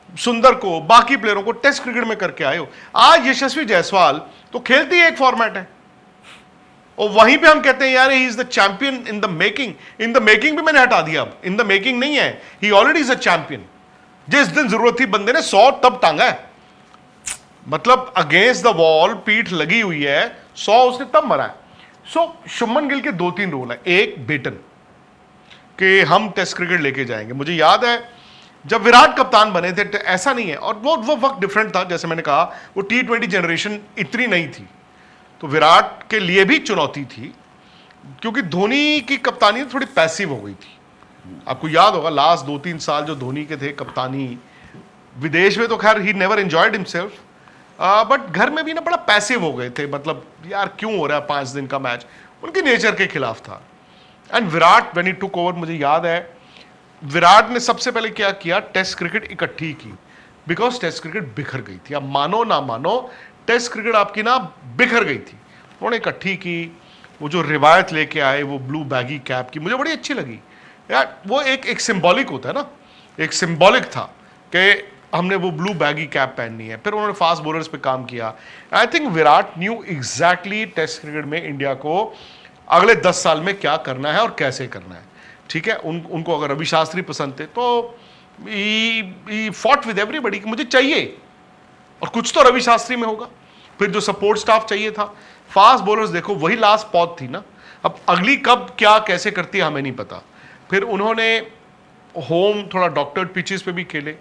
सुंदर को, बाकी प्लेयरों को टेस्ट क्रिकेट में करके आए हो। आज यशस्वी जायसवाल तो खेलती ही एक फॉर्मेट है, और वहीं पे हम कहते हैं यार ही is the champion in the making. In the making भी मैंने हटा दिया, अब इन द मेकिंग नहीं है, ही ऑलरेडी इज अ चैंपियन। जिस दिन जरूरत थी बंदे ने 100 तब टांगा है, मतलब अगेंस्ट द वॉल पीठ लगी हुई है, 100 उसने तब मरा है। सो शुभमन गिल के 2-3 रोल है। एक, बेटन कि हम टेस्ट क्रिकेट लेके जाएंगे। मुझे याद है जब विराट कप्तान बने थे, ऐसा नहीं है, और वो वक्त डिफरेंट था, जैसे मैंने कहा वो T20 जनरेशन इतनी नहीं थी, तो विराट के लिए भी चुनौती थी, क्योंकि धोनी की कप्तानी थोड़ी पैसिव हो गई थी। आपको याद होगा लास्ट 2-3 साल जो धोनी के थे कप्तानी, विदेश में तो खैर he never enjoyed himself, but घर में भी ना बड़ा पैसिव हो गए थे, मतलब यार क्यों हो रहा है 5 दिन का मैच, उनके नेचर के खिलाफ था। And Virat when he took over, मुझे याद है विराट ने सबसे पहले क्या किया, टेस्ट क्रिकेट इकट्ठी की, बिकॉज टेस्ट क्रिकेट बिखर गई थी। अब मानो ना मानो टेस्ट क्रिकेट आपकी ना बिखर गई थी, उन्होंने इकट्ठी की। वो जो रिवायत लेके आए वो ब्लू बैगी कैप की, मुझे बड़ी अच्छी लगी यार। वो एक सिंबॉलिक होता है ना, एक सिंबॉलिक था कि हमने वो ब्लू बैगी कैप पहननी है। फिर उन्होंने फास्ट बॉलर्स पे काम किया। I think Virat knew exactly test cricket में इंडिया को अगले 10 साल में क्या करना है और कैसे करना है। ठीक है, उनको अगर रवि शास्त्री पसंद थे तो ही फॉट विद एवरीबडी कि मुझे चाहिए, और कुछ तो रवि शास्त्री में होगा। फिर जो सपोर्ट स्टाफ चाहिए था, फास्ट बॉलर्स देखो वही लास्ट पॉट थी ना, अब अगली कब क्या कैसे करती है हमें नहीं पता। फिर उन्होंने होम थोड़ा डॉक्टर्ड पिचेस पे भी खेले,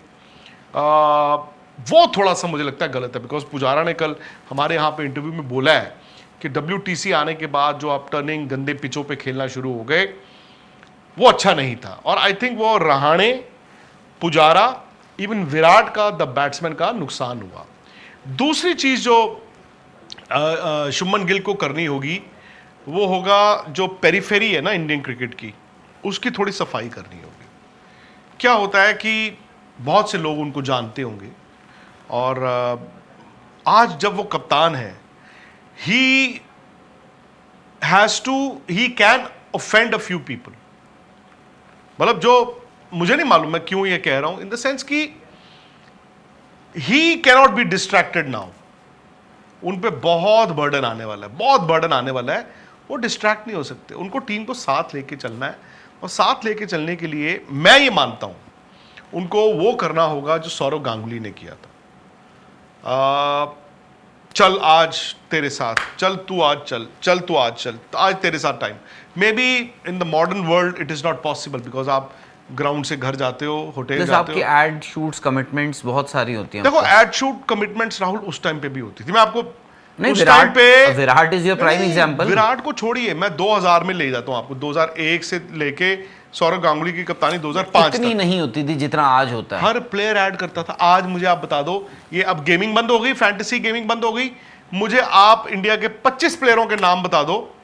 वो थोड़ा सा मुझे लगता है गलत है, बिकॉज पुजारा ने कल हमारे यहाँ पे इंटरव्यू में बोला है कि WTC आने के बाद जो आप टर्निंग गंदे पिचों पे खेलना शुरू हो गए वो अच्छा नहीं था। और आई थिंक वो रहाणे, पुजारा, इवन विराट का, द बैट्समैन का नुकसान हुआ। दूसरी चीज जो शुभमन गिल को करनी होगी वो होगा जो पेरिफेरी है ना इंडियन क्रिकेट की, उसकी थोड़ी सफाई करनी होगी। क्या होता है कि बहुत से लोग उनको जानते होंगे, और आज जब वो कप्तान है, he can offend a few people. मतलब जो मुझे नहीं मालूम मैं क्यों ये कह रहा हूं, इन द सेंस कि ही कैनॉट बी डिस्ट्रैक्टेड नाउ। उन पे बहुत बर्डन आने वाला है, बहुत बर्डन आने वाला है, वो डिस्ट्रैक्ट नहीं हो सकते। उनको टीम को साथ लेके चलना है, और साथ लेके चलने के लिए मैं ये मानता हूं उनको वो करना होगा जो सौरव गांगुली ने किया था। चल आज तेरे साथ, चल तू आज चल, चल तू आज चल, आज तेरे साथ time. May be in the modern world it is not possible, because आप ग्राउंड से घर जाते हो, होटल जैसे जाते आपकी हो। एड शूट्स कमिटमेंट्स बहुत सारी होती हैं देखो आपको। एड शूट कमिटमेंट्स राहुल उस टाइम पे भी होती थी। मैं आपको नहीं, उस टाइम पे विराट इज योर प्राइम नहीं, एग्जांपल। विराट को छोड़िए, मैं 2000 में ले जाता हूं आपको, 2001 से लेके सौरव गांगुली की कप्तानी 2005 इतनी तक नहीं होती थी जितना आज होता है। हर प्लेयर ऐड करता था। आज मुझे आप बता दो, ये अब गेमिंग बंद हो गई, फैंटेसी गेमिंग बंद हो गई, मुझे आप इंडिया के 25 प्लेयरों के नाम बता दो,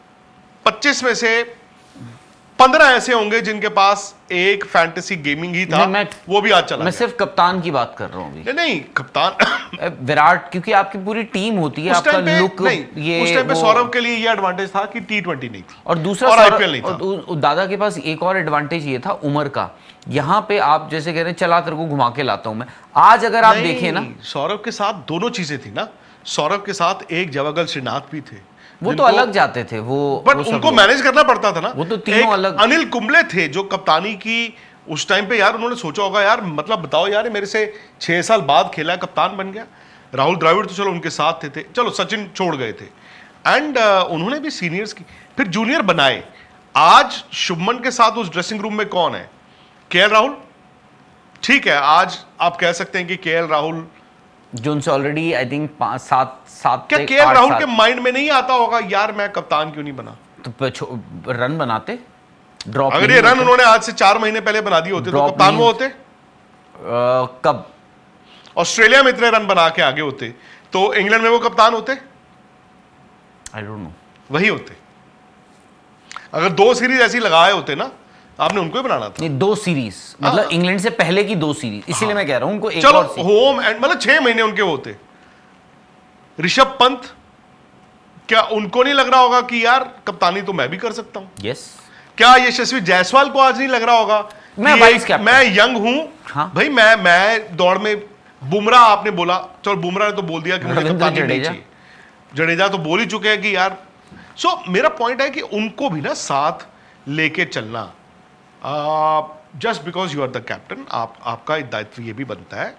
25 में से 15 ऐसे होंगे जिनके पास एक फैंटेसी गेमिंग ही था, नहीं, मैं- वो भी आज चला मैं गया। सिर्फ कप्तान की बात कर रहा हूँ अभी। नहीं कप्तान विराट, क्योंकि आपकी पूरी टीम होती है, उस आपका टाइम पे लुक नहीं, ये उस टाइम पे वो- सौरव के लिए ये एडवांटेज था कि T20 नहीं थी और दूसरा और सौरभ- IPL नहीं था। और दादा के पास एक और एडवांटेज ये था उम्र का। यहाँ पे आप जैसे कह रहे हैं चला तेरे को घुमा के लाता हूं मैं। आज अगर आप नहीं, देखें ना, सौरव के साथ दोनों चीजें थी ना। सौरव के साथ एक जवागल श्रीनाथ भी थे, वो तो जिनको- अलग जाते थे वो बट वो सब उनको लोग। मैनेज करना पड़ता था ना। वो तो तीनों एक अलग- अनिल कुंबले थे जो कप्तानी की उस टाइम पे, यार उन्होंने सोचा होगा यार, मतलब बताओ यार, ये मेरे से 6 साल बाद खेला, कप्तान बन गया। राहुल द्रविड़ तो चलो उनके साथ थे, चलो सचिन छोड़ गए थे, एंड उन्होंने भी सीनियर्स की फिर जूनियर बनाए। आज शुभमन के साथ उस ड्रेसिंग रूम में कौन है? केएल राहुल। ठीक है, आज आप कह सकते हैं कि केएल राहुल, जो उनसे ऑलरेडी आई थिंक 7 क्या केएल राहुल के माइंड में नहीं आता होगा यार मैं कप्तान क्यों नहीं बना? तो रन बनाते, ड्रॉप अगर ये रन उन्होंने आज से 4 महीने पहले बना दिए होते तो Drop कप्तान वो नहीं- होते। कब ऑस्ट्रेलिया में इतने रन बना के आगे होते तो इंग्लैंड में वो कप्तान होते, आई डोंट नो। वही होते। अगर 2 सीरीज ऐसी लगाए होते ना, आपने उनको ही बनाना था। नहीं, 2 सीरीज मतलब इंग्लैंड से पहले की 2 सीरीज, इसीलिए मैं कह रहा हूं उनको एक चलो और सीरीज। होम एंड मतलब 6 महीने उनके होते। ऋषभ पंत, क्या उनको नहीं लग रहा होगा कि यार कप्तानी तो मैं भी कर सकता हूं? यस, क्या यशस्वी जायसवाल को आज नहीं लग रहा होगा मैं कि वाइस कैप्टन। मैं यंग हूं? हाँ। भाई मैं दौड़ में, बुमराह आपने बोला, चलो बुमराह ने तो बोल दिया कि मुझे रविंद्र कप्तानी नहीं जडेजा। चाहिए। जडेजा तो बोल ही चुके हैं कि यार, सो मेरा पॉइंट है कि उनको भी ना साथ लेके चलना। Just because you are the captain, आपका एक दायित्व ये भी बनता है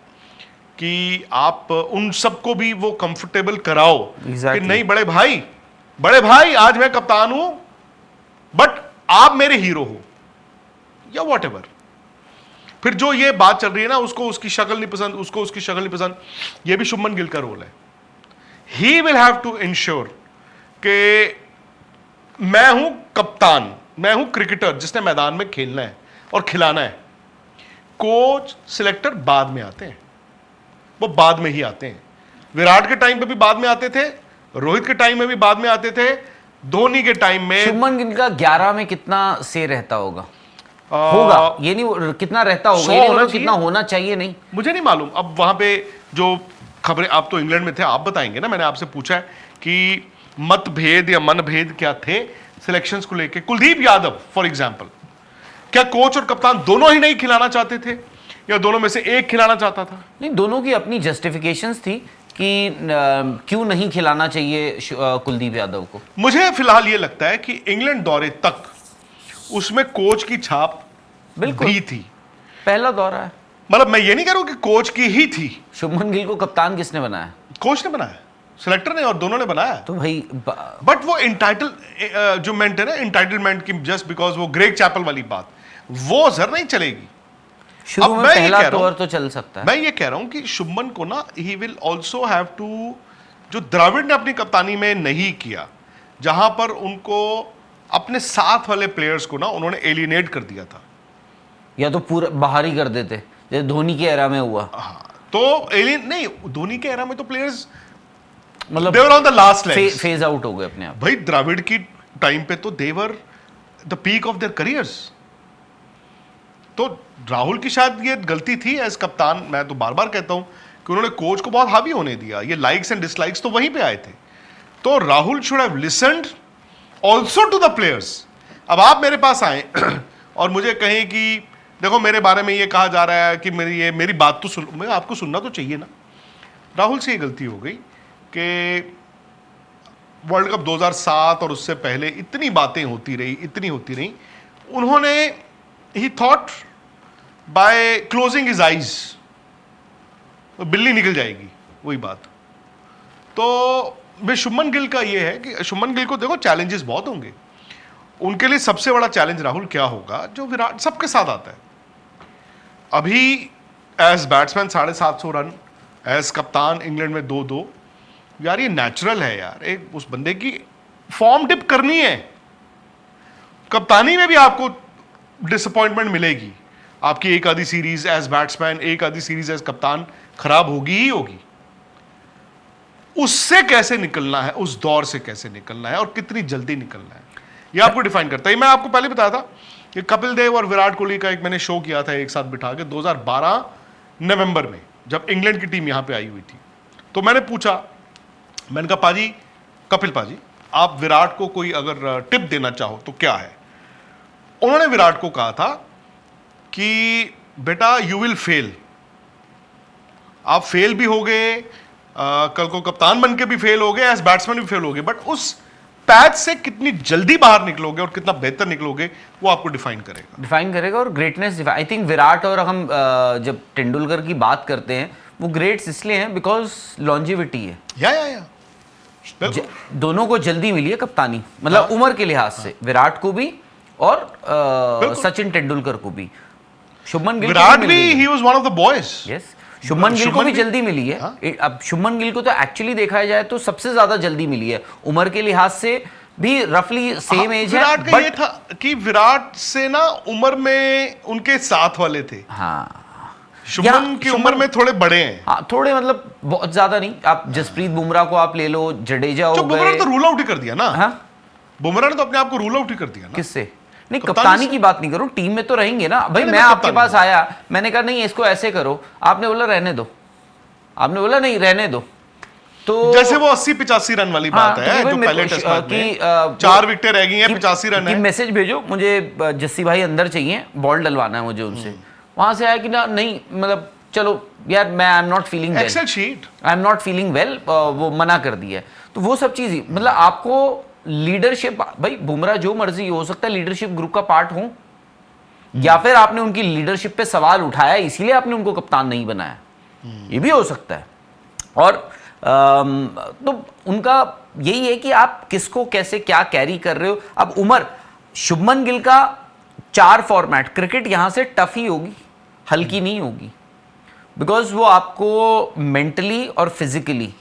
कि आप उन सबको भी वो कंफर्टेबल कराओ Exactly. कि नहीं बड़े भाई आज मैं कप्तान हूं, बट आप मेरे हीरो हो या व्हाटएवर। फिर जो ये बात चल रही है ना, उसको उसकी शक्ल नहीं पसंद, उसको उसकी शक्ल नहीं पसंद, ये भी शुभमन गिल का रोल है। He will have to ensure कि मैं हूं कप्तान, मैं हूं क्रिकेटर जिसने मैदान में खेलना है और खिलाना है। कोच सिलेक्टर बाद में आते हैं, वो बाद में ही आते हैं। विराट के टाइम पे भी बाद में आते थे, रोहित के टाइम में भी बाद में आते थे, धोनी के टाइम में शुभमन गिल का 11 में कितना से रहता होगा? होगा, ये नहीं कितना रहता होगा, 100 ये नहीं होना बोलो चाहिए। कितना होना चाहिए, नहीं मुझे नहीं मालूम। अब वहां पे जो खबरें, आप तो इंग्लैंड में थे, आप बताएंगे ना। मैंने आपसे पूछा है कि मतभेद या मनभेद क्या थे सिलेक्शंस को लेके। कुलदीप यादव फॉर एग्जांपल, क्या कोच और कप्तान दोनों ही नहीं खिलाना चाहते थे या दोनों में से एक खिलाना चाहता था? नहीं, दोनों की अपनी जस्टिफिकेशंस थी कि क्यों नहीं खिलाना चाहिए कुलदीप यादव को। मुझे फिलहाल ये लगता है कि इंग्लैंड दौरे तक उसमें कोच की छाप बिल्कुल भी थी। पहला दौरा है। मतलब मैं ये नहीं कह रहा हूं कि कोच की ही थी, शुभमन गिल को कप्तान किसने बनाया? कोच ने बनाया, सिलेक्टर ने, और दोनों ने बनाया। तो भाई बट वो जो मेंट है ना, इंटाइटलमेंट की, जस्ट बिकॉज वो ग्रेग चैपल वाली बात, वो सर नहीं चलेगी। शुरू अब में मैं ये पहला कह रहा हूं- दौर तो चल सकता है। मैं ये कह रहा हूं कि शुभमन को ना, he will also have to, जो द्रविड़ ने अपनी कप्तानी में नहीं किया, जहां पर उनको अपने साथ वाले प्लेयर्स को ना उन्होंने एलिनेट कर दिया था। या तो पूरा बाहर ही कर देते, जैसे धोनी के एरा में हुआ। हाँ, तो एलियन नहीं, धोनी के एरा में तो प्लेयर्स मतलब they were on the last legs. Phase out हो गए अपने आप। भाई द्रविड़ की टाइम पे तो they were the peak of their careers. तो राहुल की शायद ये गलती थी एज कप्तान। मैं तो बार बार कहता हूं कि उन्होंने कोच को बहुत हावी होने दिया। ये लाइक्स एंड डिसलाइक्स तो वहीं पे आए थे। तो Rahul should have listened also to the players. अब आप मेरे पास आए और मुझे कहें कि देखो मेरे बारे में ये कहा जा रहा है कि मेरी बात तो सुन, मैं आपको सुनना तो चाहिए ना। राहुल से ये गलती हो गई कि वर्ल्ड कप 2007 और उससे पहले इतनी बातें होती रही, उन्होंने ही thought by closing his eyes बिल्ली निकल जाएगी, वही बात। तो वे शुभमन गिल का ये है कि शुभमन गिल को देखो चैलेंजेस बहुत होंगे, उनके लिए सबसे बड़ा चैलेंज राहुल क्या होगा, जो विराट सबके साथ आता है। अभी एज बैट्समैन 750 रन, एज कप्तान इंग्लैंड में 2-2, यार ये नेचुरल है यार, एक उस बंदे की फॉर्म डिप करनी है। कप्तानी में भी आपको डिसअपॉइंटमेंट मिलेगी, आपकी एक आधी सीरीज एज बैट्समैन, एक आधी सीरीज एज कप्तान खराब होगी ही होगी। उससे कैसे निकलना है, उस दौर से कैसे निकलना है और कितनी जल्दी निकलना है, ये आपको डिफाइन करता है। मैं आपको पहले बताया था कि कपिल देव और विराट कोहली का एक मैंने शो किया था एक साथ बिठा के 2012 नवंबर में, जब इंग्लैंड की टीम यहां पे आई हुई थी। तो मैंने पूछा, मैंने कहा पाजी, कपिल पाजी, आप विराट को कोई अगर टिप देना चाहो तो क्या है। उन्होंने विराट को कहा था कि बेटा यू विल फेल, आप फेल भी हो गए, कल को कप्तान बन के भी फेल हो गए, एज बैट्समैन भी फेल हो गए, बट उस पैच से कितनी जल्दी बाहर निकलोगे और कितना बेहतर निकलोगे वो आपको डिफाइन करेगा और ग्रेटनेस। आई थिंक विराट और हम जब तेंदुलकर की बात करते हैं वो ग्रेट्स इसलिए हैं बिकॉज लॉन्जिविटी है। या दोनों को जल्दी मिली है कप्तानी, मतलब उम्र के लिहाज से विराट को भी और सचिन तेंदुलकर को भी। शुभमन गिल विराट भी he was one of the boys. Yes, Shubman Gill को भी जल्दी मिली है। अब शुभमन गिल को तो एक्चुअली देखा जाए तो सबसे ज्यादा जल्दी मिली है, उम्र के लिहाज से भी रफली सेम एज है। विराट का ये था कि विराट से ना उम्र में उनके साथ वाले थे। हाँ, शुभमन की उम्र में थोड़े बड़े हैं। हाँ, थोड़े, मतलब बहुत ज्यादा नहीं। आप जसप्रीत बुमराह को आप ले लो, जडेजा हो गए। बुमराह ने तो रूल आउट ही कर दिया ना। हाँ, बुमराह ने तो अपने आप को रूल आउट ही कर दिया ना। किससे? नहीं, कप्तानी की बात नहीं करूं, टीम में तो रहेंगे ना भाई। मैं आपके पास आया, मैंने कहा नहीं इसको ऐसे करो, आपने बोला रहने दो, आपने बोला नहीं रहने दो। तो जैसे वो 80-85 रन वाली बात है जो पहले टेस्ट मैच में 4 विकेटें रह गई हैं, 85 रन है। मैसेज भेजो मुझे, जस्सी भाई अंदर चाहिए, बॉल डलवाना है मुझे उनसे। वहां से आया कि ना नहीं, मतलब चलो यार मैं I am not feeling well, excel sheet, I am not feeling well, वो मना कर दिया। तो वो सब चीज, मतलब आपको लीडरशिप, भाई बुमराह जो मर्जी हो सकता है लीडरशिप ग्रुप का पार्ट हो, या फिर आपने उनकी लीडरशिप पे सवाल उठाया इसीलिए आपने उनको कप्तान नहीं बनाया, ये भी हो सकता है। और तो उनका यही है कि आप किसको कैसे क्या कैरी कर रहे हो। अब उमर, शुभमन गिल का 4 फॉर्मेट, क्रिकेट यहां से टफ ही होगी, हल्की नहीं होगी, बिकॉज वो आपको मेंटली और फिजिकली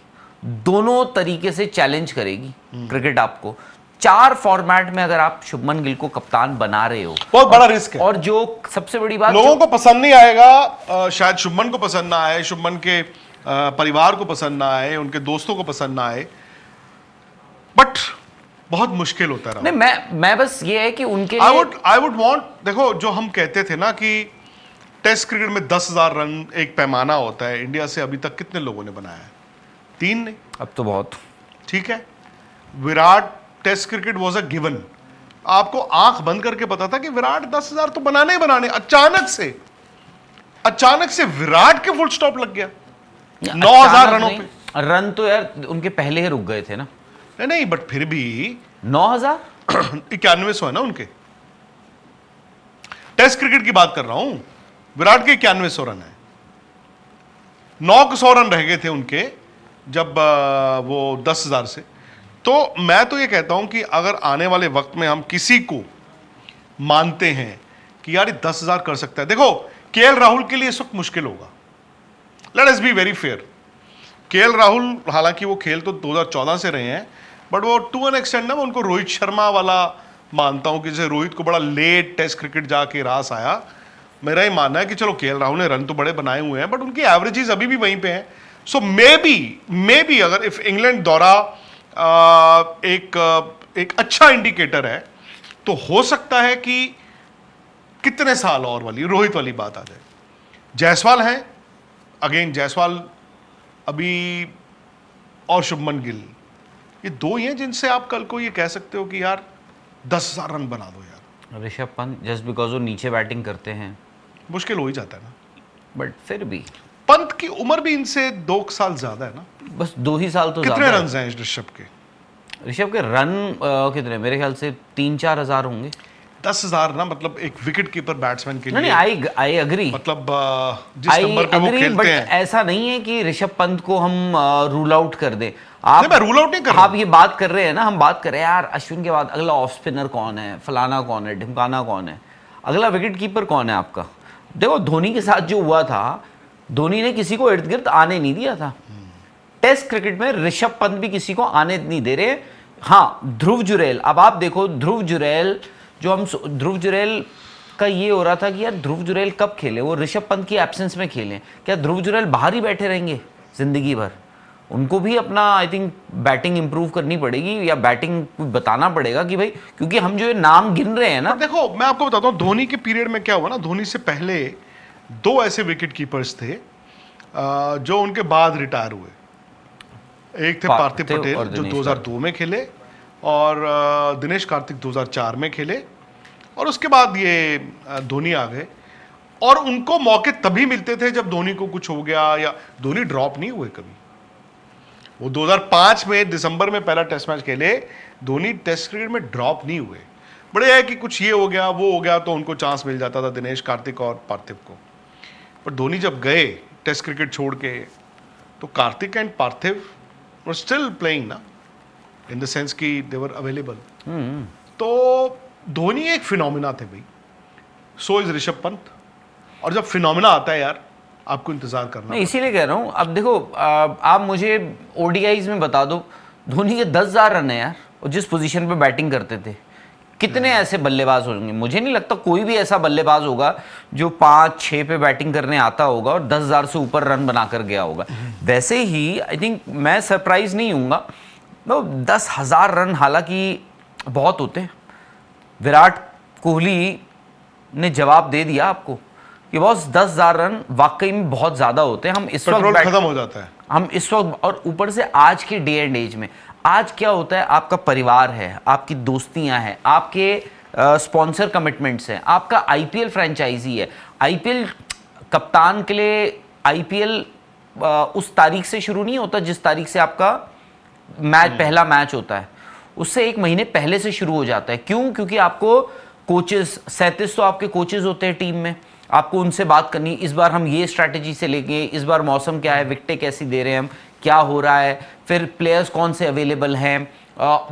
दोनों तरीके से चैलेंज करेगी क्रिकेट आपको। 4 फॉर्मेट में अगर आप शुभमन गिल को कप्तान बना रहे हो, बहुत बड़ा रिस्क है। और जो सबसे बड़ी बात, लोगों को पसंद नहीं आएगा, शायद शुभमन को पसंद ना आए, शुभमन के परिवार को पसंद ना आए, उनके दोस्तों को पसंद ना आए, बट बहुत मुश्किल होता है। नहीं, मैं बस ये है कि उनके आई वुड वांट, देखो जो हम कहते थे ना कि टेस्ट क्रिकेट में 10,000 रन एक पैमाना होता है, इंडिया से अभी तक कितने लोगों ने बनाया है? 3 ने। अब तो बहुत ठीक है। Virat test cricket was a given, आपको आंख बंद करके पता था कि विराट 10,000 तो बनाने ही बनाने। अचानक से विराट के फुल स्टॉप लग गया 9,000 रनों पे। रन तो यार उनके पहले ही रुक गए थे ना। नहीं, बट फिर भी 9,000 9100 है ना उनके। टेस्ट क्रिकेट की बात कर रहा हूं, विराट के 9100 रन है, 900 रन रह गए थे उनके जब वो 10,000 से। तो मैं तो ये कहता हूं कि अगर आने वाले वक्त में हम किसी को मानते हैं कि यार ये 10,000 कर सकता है, देखो केएल राहुल के लिए इस वक्त मुश्किल होगा, let us be very fair. KL Rahul हालांकि वो खेल तो 2014 से रहे हैं, बट वो टू एन एक्सटेंड ना मैं उनको रोहित शर्मा वाला मानता हूं कि जैसे रोहित को बड़ा लेट टेस्ट क्रिकेट जाके रास आया। मेरा ही मानना है कि चलो केएल राहुल ने रन तो बड़े बनाए हुए हैं, बट उनकी एवरेजेस अभी भी वहीं पे हैं। सो मे बी अगर इफ इंग्लैंड दौरा एक अच्छा इंडिकेटर है, तो हो सकता है कि कितने साल और वाली रोहित वाली बात आ जाए। जायसवाल हैं, अगेन जायसवाल अभी, और शुभमन गिल, ये 2 ही हैं जिनसे आप कल को ये कह सकते हो कि यार 10,000 रन बना दो यार। ऋषभ पंत, जस्ट बिकॉज वो नीचे बैटिंग करते हैं, मुश्किल हो ही जाता है ना। बट फिर भी पंत की उम्र भी इनसे 2 साल ज्यादा है ना, बस 2 ही साल तो कितने रन हैं ऋषभ के? ऋषभ के रन कितने, मेरे ख्याल से 3-4 हजार होंगे। 10,000 ना, मतलब एक विकेट कीपर बैट्समैन के नहीं लिए, आई एग्री, मतलब जिस नंबर पे वो बट खेलते हैं। ऐसा नहीं है कि ऋषभ पंत को हम रूल आउट कर दें। नहीं, मैं rule out नहीं कर रहा आप ये बात कर रहे हैं ना, हम बात कर रहे हैं यार अश्विन के बाद अगला ऑफ स्पिनर कौन है, फलाना कौन है, ढिमकाना कौन है, अगला विकेट कीपर कौन है आपका। देखो धोनी के साथ जो हुआ था, धोनी ने किसी को इर्द गिर्द आने नहीं दिया था। टेस्ट क्रिकेट में ऋषभ पंत भी किसी को आने नहीं दे रहे। हाँ, ध्रुव जुरैल, अब आप देखो ध्रुव जुरैल, ध्रुव जुरैल का ये हो रहा था कि यार ध्रुव जुरैल कब खेले, वो ऋषभ पंत की एब्सेंस में खेलें। क्या ध्रुव जुरैल बाहर ही बैठे रहेंगे जिंदगी भर? उनको भी अपना आई थिंक बैटिंग इंप्रूव करनी पड़ेगी, या बैटिंग बताना पड़ेगा कि भाई, क्योंकि हम जो ये नाम गिन रहे हैं ना। पर देखो मैं आपको बताता हूँ धोनी के पीरियड में क्या हुआ ना, धोनी से पहले 2 ऐसे विकेट कीपर्स थे जो उनके बाद रिटायर हुए। एक थे पार्थिव पटेल और जो दिनेश 2002 में खेले, और दिनेश कार्तिक 2004 में खेले, और उसके बाद ये धोनी आ गए। और उनको मौके तभी मिलते थे जब धोनी को कुछ हो गया, या धोनी ड्रॉप नहीं हुए कभी। वो 2005 में दिसंबर में पहला टेस्ट मैच खेले, धोनी टेस्ट क्रिकेट में ड्रॉप नहीं हुए। बड़े है कि कुछ ये हो गया वो हो गया तो उनको चांस मिल जाता था, दिनेश कार्तिक और पार्थिव को। पर धोनी जब गए टेस्ट क्रिकेट छोड़ के, तो Kartik and Parthiv were still playing ना, इन द सेंस कि दे वर अवेलेबल। तो धोनी एक फिनोमिना थे भाई, सो इज ऋषभ पंत। और जब फिनोमिना आता है यार, आपको इंतजार करना। मैं इसीलिए कह रहा हूँ, अब देखो आप मुझे ओडीआईज में बता दो, धोनी के 10,000 रन है यार, और जिस पोजीशन पे बैटिंग करते थे, कितने ऐसे बल्लेबाज होंगे? मुझे नहीं लगता कोई भी ऐसा बल्लेबाज होगा जो 5-6 पे बैटिंग करने आता होगा और 10,000 से ऊपर रन बनाकर गया होगा। वैसे ही आई थिंक मैं सरप्राइज नहीं हूँगा, तो 10,000 रन हालांकि बहुत होते हैं। विराट कोहली ने जवाब दे दिया आपको कि बॉस 10,000 रन वाकई में बहुत ज्यादा होते हैं। हम इस पेट्रोल वक्त खत्म हो जाता है। हम इस वक्त, और ऊपर से आज के डे एंड एज में आज क्या होता है, आपका परिवार है, आपकी दोस्तियां हैं, आपके स्पॉन्सर कमिटमेंट्स हैं, आपका आईपीएल फ्रेंचाइजी है। आईपीएल कप्तान के लिए आईपीएल उस तारीख से शुरू नहीं होता जिस तारीख से आपका मैच पहला मैच होता है, उससे 1 महीने पहले से शुरू हो जाता है। क्यों? क्योंकि आपको कोचेस 37 तो आपके कोचेस होते हैं टीम में, आपको उनसे बात करनी, इस बार हम ये स्ट्रैटेजी से लेंगे, इस बार मौसम क्या है, विकेटें कैसी दे रहे हैं हम, क्या हो रहा है, फिर प्लेयर्स कौन से अवेलेबल हैं,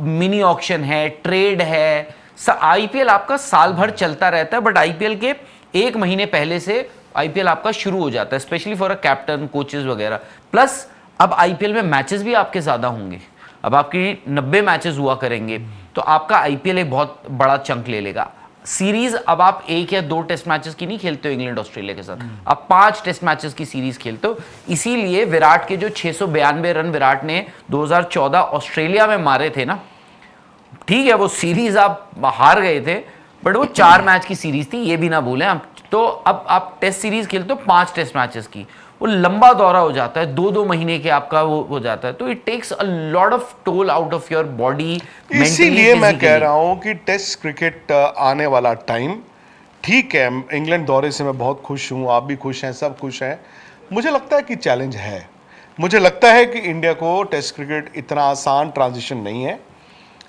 मिनी ऑक्शन है, ट्रेड है। आईपीएल आपका साल भर चलता रहता है, बट आईपीएल के 1 महीने पहले से आईपीएल आपका शुरू हो जाता है, specially for a captain, coaches वगैरह। प्लस अब आईपीएल में मैचेस भी आपके ज़्यादा होंगे, अब आपकी 90 मैचेस हुआ करेंगे, तो आपका आईपीएल एक बहुत बड़ा चंक ले लेगा। सीरीज अब आप 1 या 2 टेस्ट मैचेस की नहीं खेलते हो इंग्लैंड ऑस्ट्रेलिया के साथ, आप 5 टेस्ट मैचेस की सीरीज खेलते हो। इसीलिए विराट के जो 692 रन विराट ने 2014 ऑस्ट्रेलिया में मारे थे ना, ठीक है वो सीरीज आप हार गए थे, बट वो 4 मैच की सीरीज थी, ये भी ना भूलें आप। तो अब आप टेस्ट सीरीज खेलते हो 5 टेस्ट मैचेस की, वो लंबा दौरा हो जाता है, 2-2 महीने के आपका वो हो जाता है, तो it takes a lot of toll out of your body. इसीलिए मैं कह रहा हूं कि टेस्ट क्रिकेट आने वाला टाइम, ठीक है इंग्लैंड दौरे से मैं बहुत खुश हूं, आप भी खुश हैं, सब खुश हैं। मुझे लगता है कि चैलेंज है, मुझे लगता है कि इंडिया को टेस्ट क्रिकेट इतना आसान ट्रांजिशन नहीं है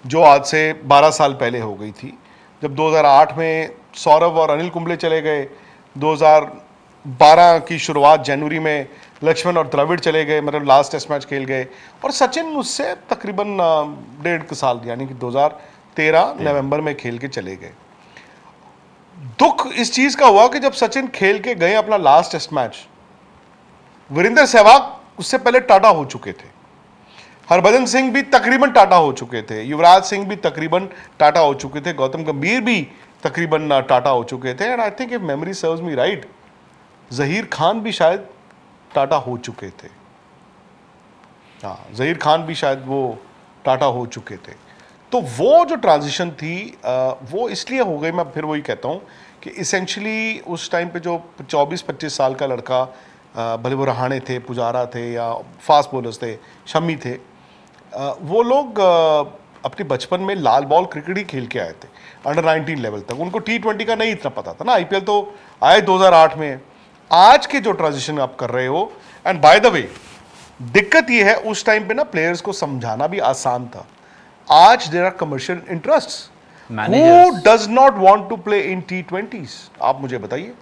जो आज से 12 साल पहले हो गई थी, जब 2008 में सौरभ और अनिल कुंबले चले गए, 2012 की शुरुआत जनवरी में लक्ष्मण और द्रविड़ चले गए, मतलब लास्ट टेस्ट मैच खेल गए, और सचिन उससे तकरीबन 1.5 साल यानी कि 2013 नवंबर में खेल के चले गए। दुख इस चीज का हुआ कि जब सचिन खेल के गए अपना last test match, Virender Sehwag उससे पहले टाटा हो चुके थे, हरभजन सिंह भी तकरीबन टाटा हो चुके थे, युवराज सिंह भी तकरीबन टाटा हो चुके थे, गौतम गंभीर भी तकरीबन टाटा हो चुके थे, and I think if memory serves me right Zaheer Khan भी शायद टाटा हो चुके थे। हाँ, जहीर खान भी शायद वो टाटा हो चुके थे। तो वो जो ट्रांजिशन थी वो इसलिए हो गई, मैं फिर वही कहता हूँ कि इसेंशली उस टाइम पे जो 24-25 साल का लड़का, भले वो रहाणे थे, पुजारा थे या फास्ट बॉलर्स थे, शमी थे, वो लोग अपने बचपन में लाल बॉल क्रिकेट ही खेल के आए थे अंडर 19 लेवल तक, उनको T20 का नहीं इतना पता था ना। आईपीएल तो आए 2008 में। आज के जो ट्रांजिशन आप कर रहे हो, एंड बाय द वे दिक्कत ये है उस टाइम पे ना प्लेयर्स को समझाना भी आसान था, आज there are commercial interests. Who Managers. Does not want to play in T20s? आप मुझे बताइए।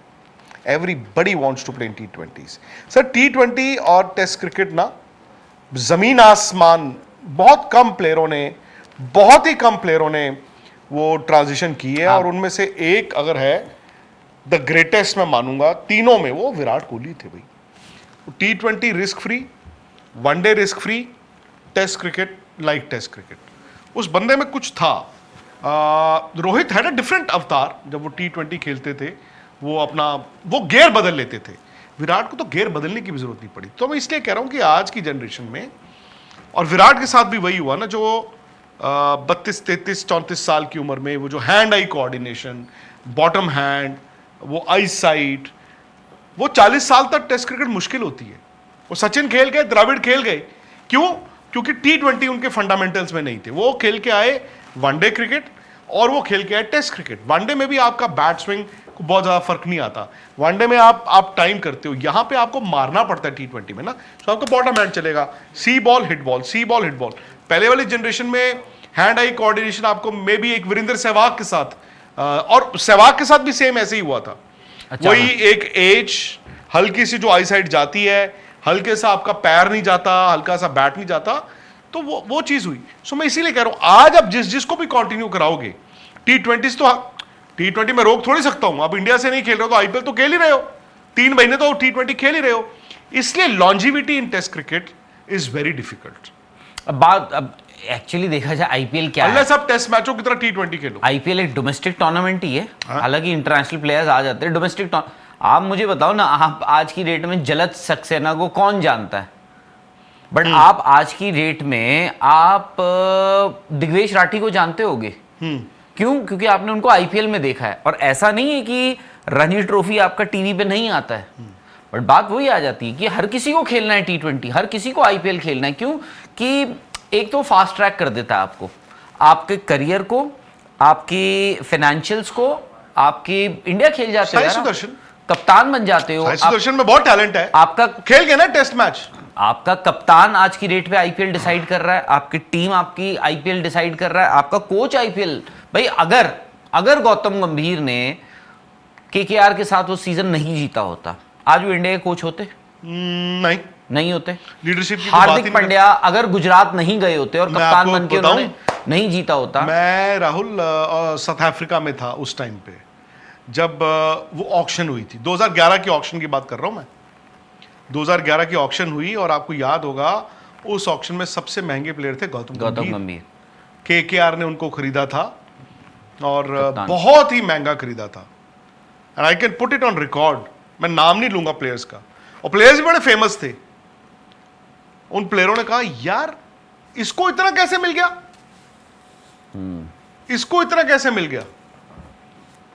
Everybody wants to play in T20s। Sir T20 और टेस्ट क्रिकेट ना जमीन आसमान, बहुत कम प्लेयरों ने, बहुत ही कम प्लेयरों ने वो ट्रांजिशन की है, और उनमें से एक अगर है द ग्रेटेस्ट मैं मानूंगा तीनों में, वो विराट कोहली थे भाई। T20 risk free, one day risk free, test cricket like test cricket. उस बंदे में कुछ था। रोहित हैड अ डिफरेंट अवतार जब वो T20 खेलते थे, वो गियर बदल लेते थे। विराट को तो गियर बदलने की भी जरूरत नहीं पड़ी। तो मैं इसलिए कह रहा हूं कि आज की जनरेशन में, और विराट के साथ भी वही हुआ ना, जो 32, 33, 34 साल की उम्र में वो जो hand eye coordination, bottom hand, वो आई साइट, वो 40 साल तक टेस्ट क्रिकेट मुश्किल होती है। वो सचिन खेल गए, द्रविड़ खेल गए, क्यों? क्योंकि T20 उनके फंडामेंटल्स में नहीं थे। वो खेल के आए वनडे क्रिकेट, और वो खेल के आए टेस्ट क्रिकेट। वनडे में भी आपका बैट स्विंग को बहुत ज्यादा फर्क नहीं आता। वनडे में आप टाइम करते हो, यहां पे आपको मारना पड़ता है T20 में ना, तो आपका बॉटम हैंड चलेगा, सी बॉल हिट बॉल, सी बॉल हिट बॉल। पहले वाली जनरेशन में हैंड आई कोऑर्डिनेशन आपको मे बी एक वीरेंद्र सहवाग के साथ, और सहवाग के साथ भी सेम ऐसे ही हुआ था। वही एक एज, हल्की सी जो आई साइड जाती है, हल्के सा आपका पैर नहीं जाता, हल्का सा बैट नहीं जाता, तो वो चीज हुई। सो मैं इसीलिए कह रहा हूं, आज आप जिसको भी कंटिन्यू कराओगे T20s, तो T20 में रोक थोड़ी सकता हूं। आप इंडिया से नहीं खेल रहे हो तो आईपीएल तो खेल ही रहे हो, 3 महीने तो T20 खेल ही रहे हो। इसलिए longevity in test cricket is very difficult. अब एक्चुअली देखा जाए आईपीएल क्या है, अनलेस आप टेस्ट मैचों की तरह T20 खेलो। आईपीएल एक डोमेस्टिक टूर्नामेंट ही है। हालांकि इंटरनेशनल प्लेयर्स आ जाते हैं डोमेस्टिक। आप मुझे बताओ ना, आप आज की डेट में जलत सक्सेना को कौन जानता है? बट आप आज की डेट में आप दिग्वेश राठी को जानते होगे। क्यों? क्योंकि आपने उनको आईपीएल में देखा है। और ऐसा नहीं है कि रणजी ट्रॉफी आपका टीवी पे नहीं आता है, बट बात वही आ जाती है कि हर किसी को खेलना है T20, हर किसी को आईपीएल खेलना है। क्यों? कि एक तो फास्ट ट्रैक कर देता है आपको, आपके करियर को, आपकी फाइनेंशियल्स को, आपकी इंडिया खेल जाते हो, सुदर्शन कप्तान बन जाते हो। सुदर्शन में बहुत टैलेंट है, आपका खेल गया ना टेस्ट मैच। आपका कप्तान आज की डेट पे आईपीएल डिसाइड कर रहा है, आपकी टीम आपकी आईपीएल डिसाइड कर रहा है, आपका कोच आईपीएल। भाई अगर गौतम गंभीर ने केकेआर के साथ वो सीजन नहीं जीता होता, आज वो इंडिया के कोच होते? नहीं होते। लीडरशिप की हार्दिक पांड्या अगर गुजरात नहीं गए होते और कप्तान बन के उन्होंने नहीं जीता होता। मैं राहुल साउथ अफ्रीका में था उस टाइम पे, जब वो ऑक्शन हुई थी। 2011 की ऑक्शन की बात कर रहा हूं मैं। 2011 की ऑक्शन हुई, और आपको याद होगा उस ऑक्शन में सबसे महंगे प्लेयर थे गौतम गंभीर। केकेआर ने उनको खरीदा था, और बहुत ही महंगा खरीदा था। And I can put it on record, मैं नाम नहीं लूंगा प्लेयर्स का, और प्लेयर्स भी बड़े फेमस थे। उन प्लेयरों ने कहा, यार इसको इतना कैसे मिल गया, इसको इतना कैसे मिल गया।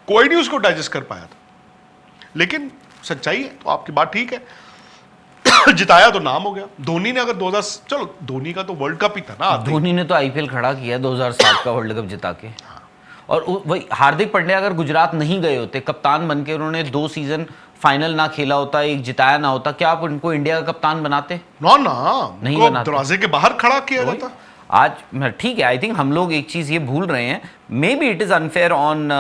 कोई नहीं उसको डाइजेस्ट कर पाया था। लेकिन सच्चाई है, तो आपकी बात ठीक है। जिताया तो नाम हो गया। धोनी ने अगर 2000, चलो धोनी का तो वर्ल्ड कप ही था ना, धोनी ने तो आईपीएल खड़ा किया 2007 का वर्ल्ड कप जिता के। और वही हार्दिक पांड्या अगर गुजरात नहीं गए होते, कप्तान बनके उन्होंने 2 सीजन फाइनल ना खेला होता, एक जिताया ना होता, क्या आप उनको इंडिया का कप्तान बनाते? ना नहीं बनाते। दरवाजे के बाहर खड़ा किया जाता। आज ठीक है, आई थिंक हम लोग एक चीज ये भूल रहे हैं, may be it is unfair on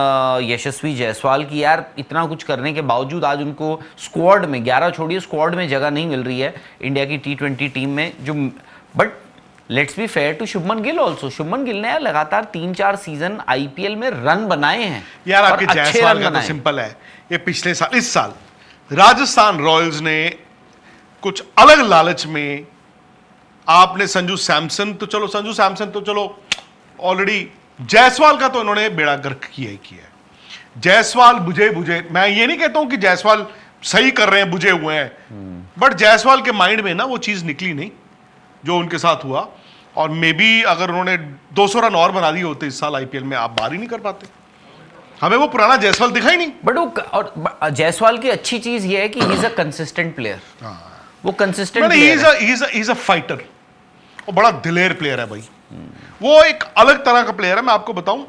Yashasvi Jaiswal की यार इतना कुछ करने के बावजूद आज उनको स्क्वाड में, 11 छोड़िए, स्क्वाड में जगह नहीं मिल रही है इंडिया की T20 टीम में। जो but let's be fair to Shubman Gill also. Shubman Gill ने लगातार 3-4 सीजन आईपीएल में रन बनाए हैं यार। आपके जायसवाल का तो सिंपल है, ये पिछले साल, इस साल राजस्थान रॉयल्स ने कुछ अलग लालच में, आपने संजू सैमसन तो चलो ऑलरेडी, जायसवाल का तो इन्होंने बेड़ा गर्क किया ही किया है। जायसवाल बुझे, मैं ये नहीं कहता हूं कि जायसवाल सही कर रहे हैं, बुझे हुए हैं, बट जायसवाल के माइंड में ना वो चीज निकली नहीं जो उनके साथ हुआ। और मे बी अगर उन्होंने 200 रन और बना दिए होते इस साल आईपीएल में, आप बार ही नहीं कर पाते। हमें वो पुराना जायसवाल दिखा ही नहीं। बट वो और जायसवाल की अच्छी चीज ये है कि he is a consistent player. वो consistent he is a fighter, वो बड़ा दिलेर प्लेयर है भाई। वो एक अलग तरह का प्लेयर है। मैं आपको बताऊं,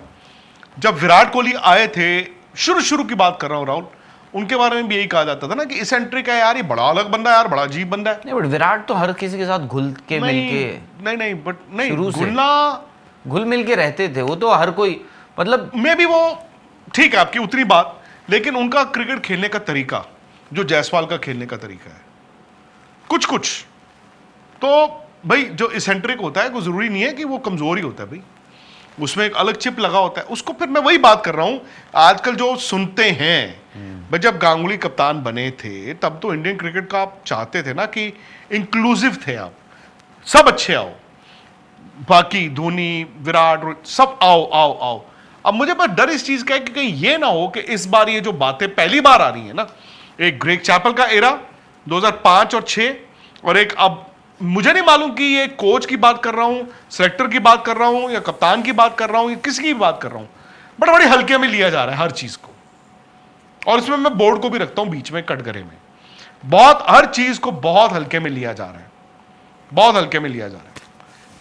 जब विराट कोहली आए थे, शुरू की बात कर रहा हूं राहुल, उनके बारे में भी यही कहा जाता था ना कि इसेंट्रिक है यार, ये बड़ा अलग बंदा है यार, बड़ा अजीब बंदा है। नहीं, बट विराट तो हर किसी के साथ घुल के मिल के, नहीं, बट नहीं, घुल मिल के रहते थे। वो तो हर कोई, मतलब मे भी वो ठीक है आपकी उतनी बात, लेकिन उनका क्रिकेट खेलने का तरीका जो जायसवाल का खेलने का तरीका है, कुछ कुछ तो भाई जो इसेंट्रिक होता है वो जरूरी नहीं है कि वो कमजोर ही होता है भाई, उसमें एक अलग चिप लगा होता है उसको। फिर मैं वही बात कर रहा हूं, आजकल जो सुनते हैं भाई, जब गांगुली कप्तान बने थे तब तो इंडियन क्रिकेट का आप चाहते थे ना कि इंक्लूसिव थे आप, सब अच्छे आओ, बाकी धोनी विराट सब आओ आओ आओ। अब मुझे बस डर इस चीज का है कि कहीं ये ना हो कि इस बार ये जो बातें पहली बार आ रही है ना, एक ग्रेग चैपल का एरा 2005 और 6, और एक अब मुझे नहीं मालूम कि ये कोच की बात कर रहा हूं, सिलेक्टर की बात कर रहा हूं, या कप्तान की बात कर रहा हूं, या किसी की बात कर रहा हूं, बट बड़े हल्के में लिया जा रहा है हर चीज को। और इसमें मैं बोर्ड को भी रखता हूं बीच में कटघरे में, बहुत हर चीज को बहुत हल्के में लिया जा रहा है, बहुत हल्के में लिया जा रहा है।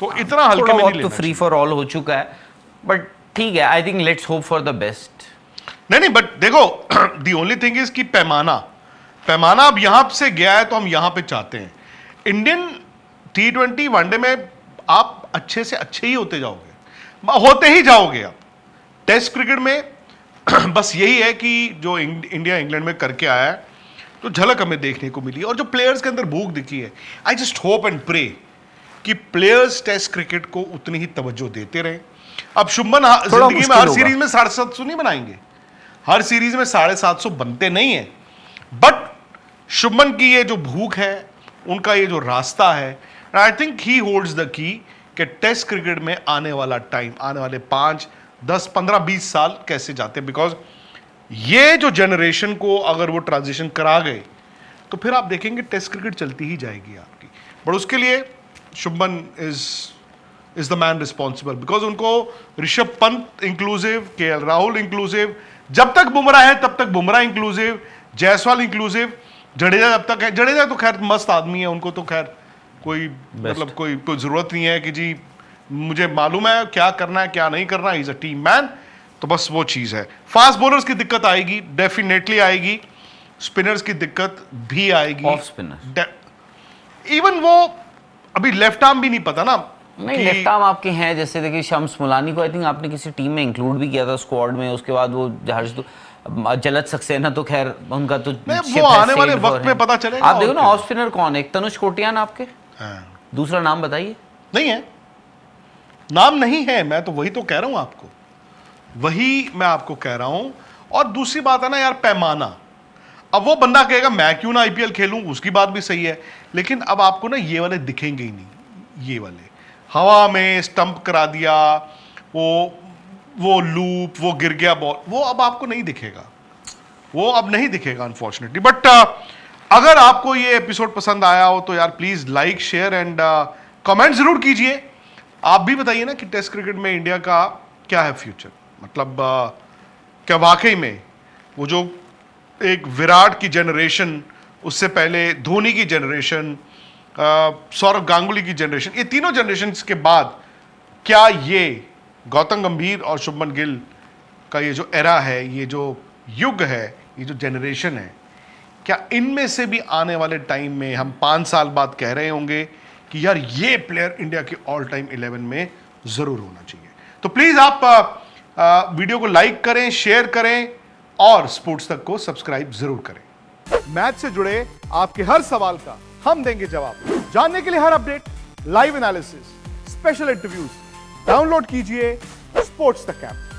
तो इतना हल्के में नहीं तो लेना फ्री फॉर ऑल हो चुका है, बट ठीक है, I think let's hope for the best. नहीं, बट देखो दी ओनली थिंग इज कि पैमाना अब यहां से गया है तो हम यहां पे चाहते हैं इंडियन T20 वनडे में आप अच्छे से अच्छे ही होते जाओगे, होते ही जाओगे आप। टेस्ट क्रिकेट में बस यही है कि जो इंडिया इंग्लैंड में करके आया है तो झलक हमें देखने को मिली, और जो प्लेयर्स के अंदर भूख दिखी है, I just hope and pray कि प्लेयर्स टेस्ट क्रिकेट को उतनी ही तवज्जो देते रहे। अब शुभमन जिंदगी में हर सीरीज में 750 नहीं बनाएंगे, हर सीरीज में 750 बनते नहीं है, बट शुभमन की ये जो भूख है, उनका ये जो रास्ता है, आई think he holds the key कि टेस्ट क्रिकेट में आने वाला टाइम, आने वाले 5, 10, 15, 20 साल कैसे जाते हैं। बिकॉज ये जो जनरेशन को अगर वो ट्रांजिशन करा गए तो फिर आप देखेंगे टेस्ट क्रिकेट चलती ही जाएगी आपकी। बट उसके लिए Shubman is the man responsible, because उनको Rishabh Pant inclusive, KL Rahul inclusive, जब तक बुमराह है तब तक बुमराह इंक्लूसिव, जायसवाल इंक्लूसिव, जडेजा जब तक है, जडेजा तो खैर मस्त आदमी है, उनको तो खैर कोई मतलब कोई जरूरत नहीं है कि जी मुझे मालूम है क्या करना है क्या नहीं करना, इज अ टीम मैन। तो बस वो चीज है। फास्ट बॉलर्स की दिक्कत आएगी, डेफिनेटली आएगी, स्पिनर्स की दिक्कत भी आएगी, ऑफ स्पिनर इवन वो अभी लेफ्ट आर्म भी नहीं पता ना। नहीं, लेफ्ट आर्म आपके हैं, जैसे देखिए शम्स मुलानी को आई थिंक आपने किसी टीम में इंक्लूड भी किया था स्क्वाड में, उसके बाद वो जलत सक्सेना तो खैर उनका तो वो आने वाले वक्त में पता चलेगा। आप देखो ना ऑफ स्पिनर कौन है, एक तनुष कोटियान आपके, दूसरा नाम बताइए। नहीं है, नाम नहीं है, मैं तो वही तो कह रहा हूं आपको, वही मैं आपको कह रहा हूं। और दूसरी बात है ना यार, पैमाना, अब वो बंदा कहेगा मैं क्यों ना आईपीएल खेलूं, उसकी बात भी सही है, लेकिन अब आपको ना ये वाले दिखेंगे ही नहीं, ये वाले हवा में स्टंप करा दिया, वो लूप, वो गिर गया बॉल, वो अब आपको नहीं दिखेगा, वो अब नहीं दिखेगा अनफॉर्चुनेटली। बट अगर आपको ये एपिसोड पसंद आया हो तो यार please like, share and comment जरूर कीजिए। आप भी बताइए ना कि टेस्ट क्रिकेट में इंडिया का क्या है फ्यूचर, मतलब क्या वाकई में वो जो एक विराट की जनरेशन, उससे पहले धोनी की जनरेशन, सौरव गांगुली की जनरेशन, ये तीनों जनरेशन के बाद क्या ये गौतम गंभीर और शुभमन गिल का ये जो एरा है, ये जो युग है, ये जो जनरेशन है, क्या इनमें से भी आने वाले टाइम में हम 5 साल बाद कह रहे होंगे कि यार ये प्लेयर इंडिया के ऑल टाइम 11 में जरूर होना चाहिए। तो प्लीज आप वीडियो को लाइक करें, शेयर करें और स्पोर्ट्स तक को सब्सक्राइब जरूर करें। मैच से जुड़े आपके हर सवाल का हम देंगे जवाब। जानने के लिए हर update, live analysis, special interviews, download कीजिए स्पोर्ट्स तक ऐप।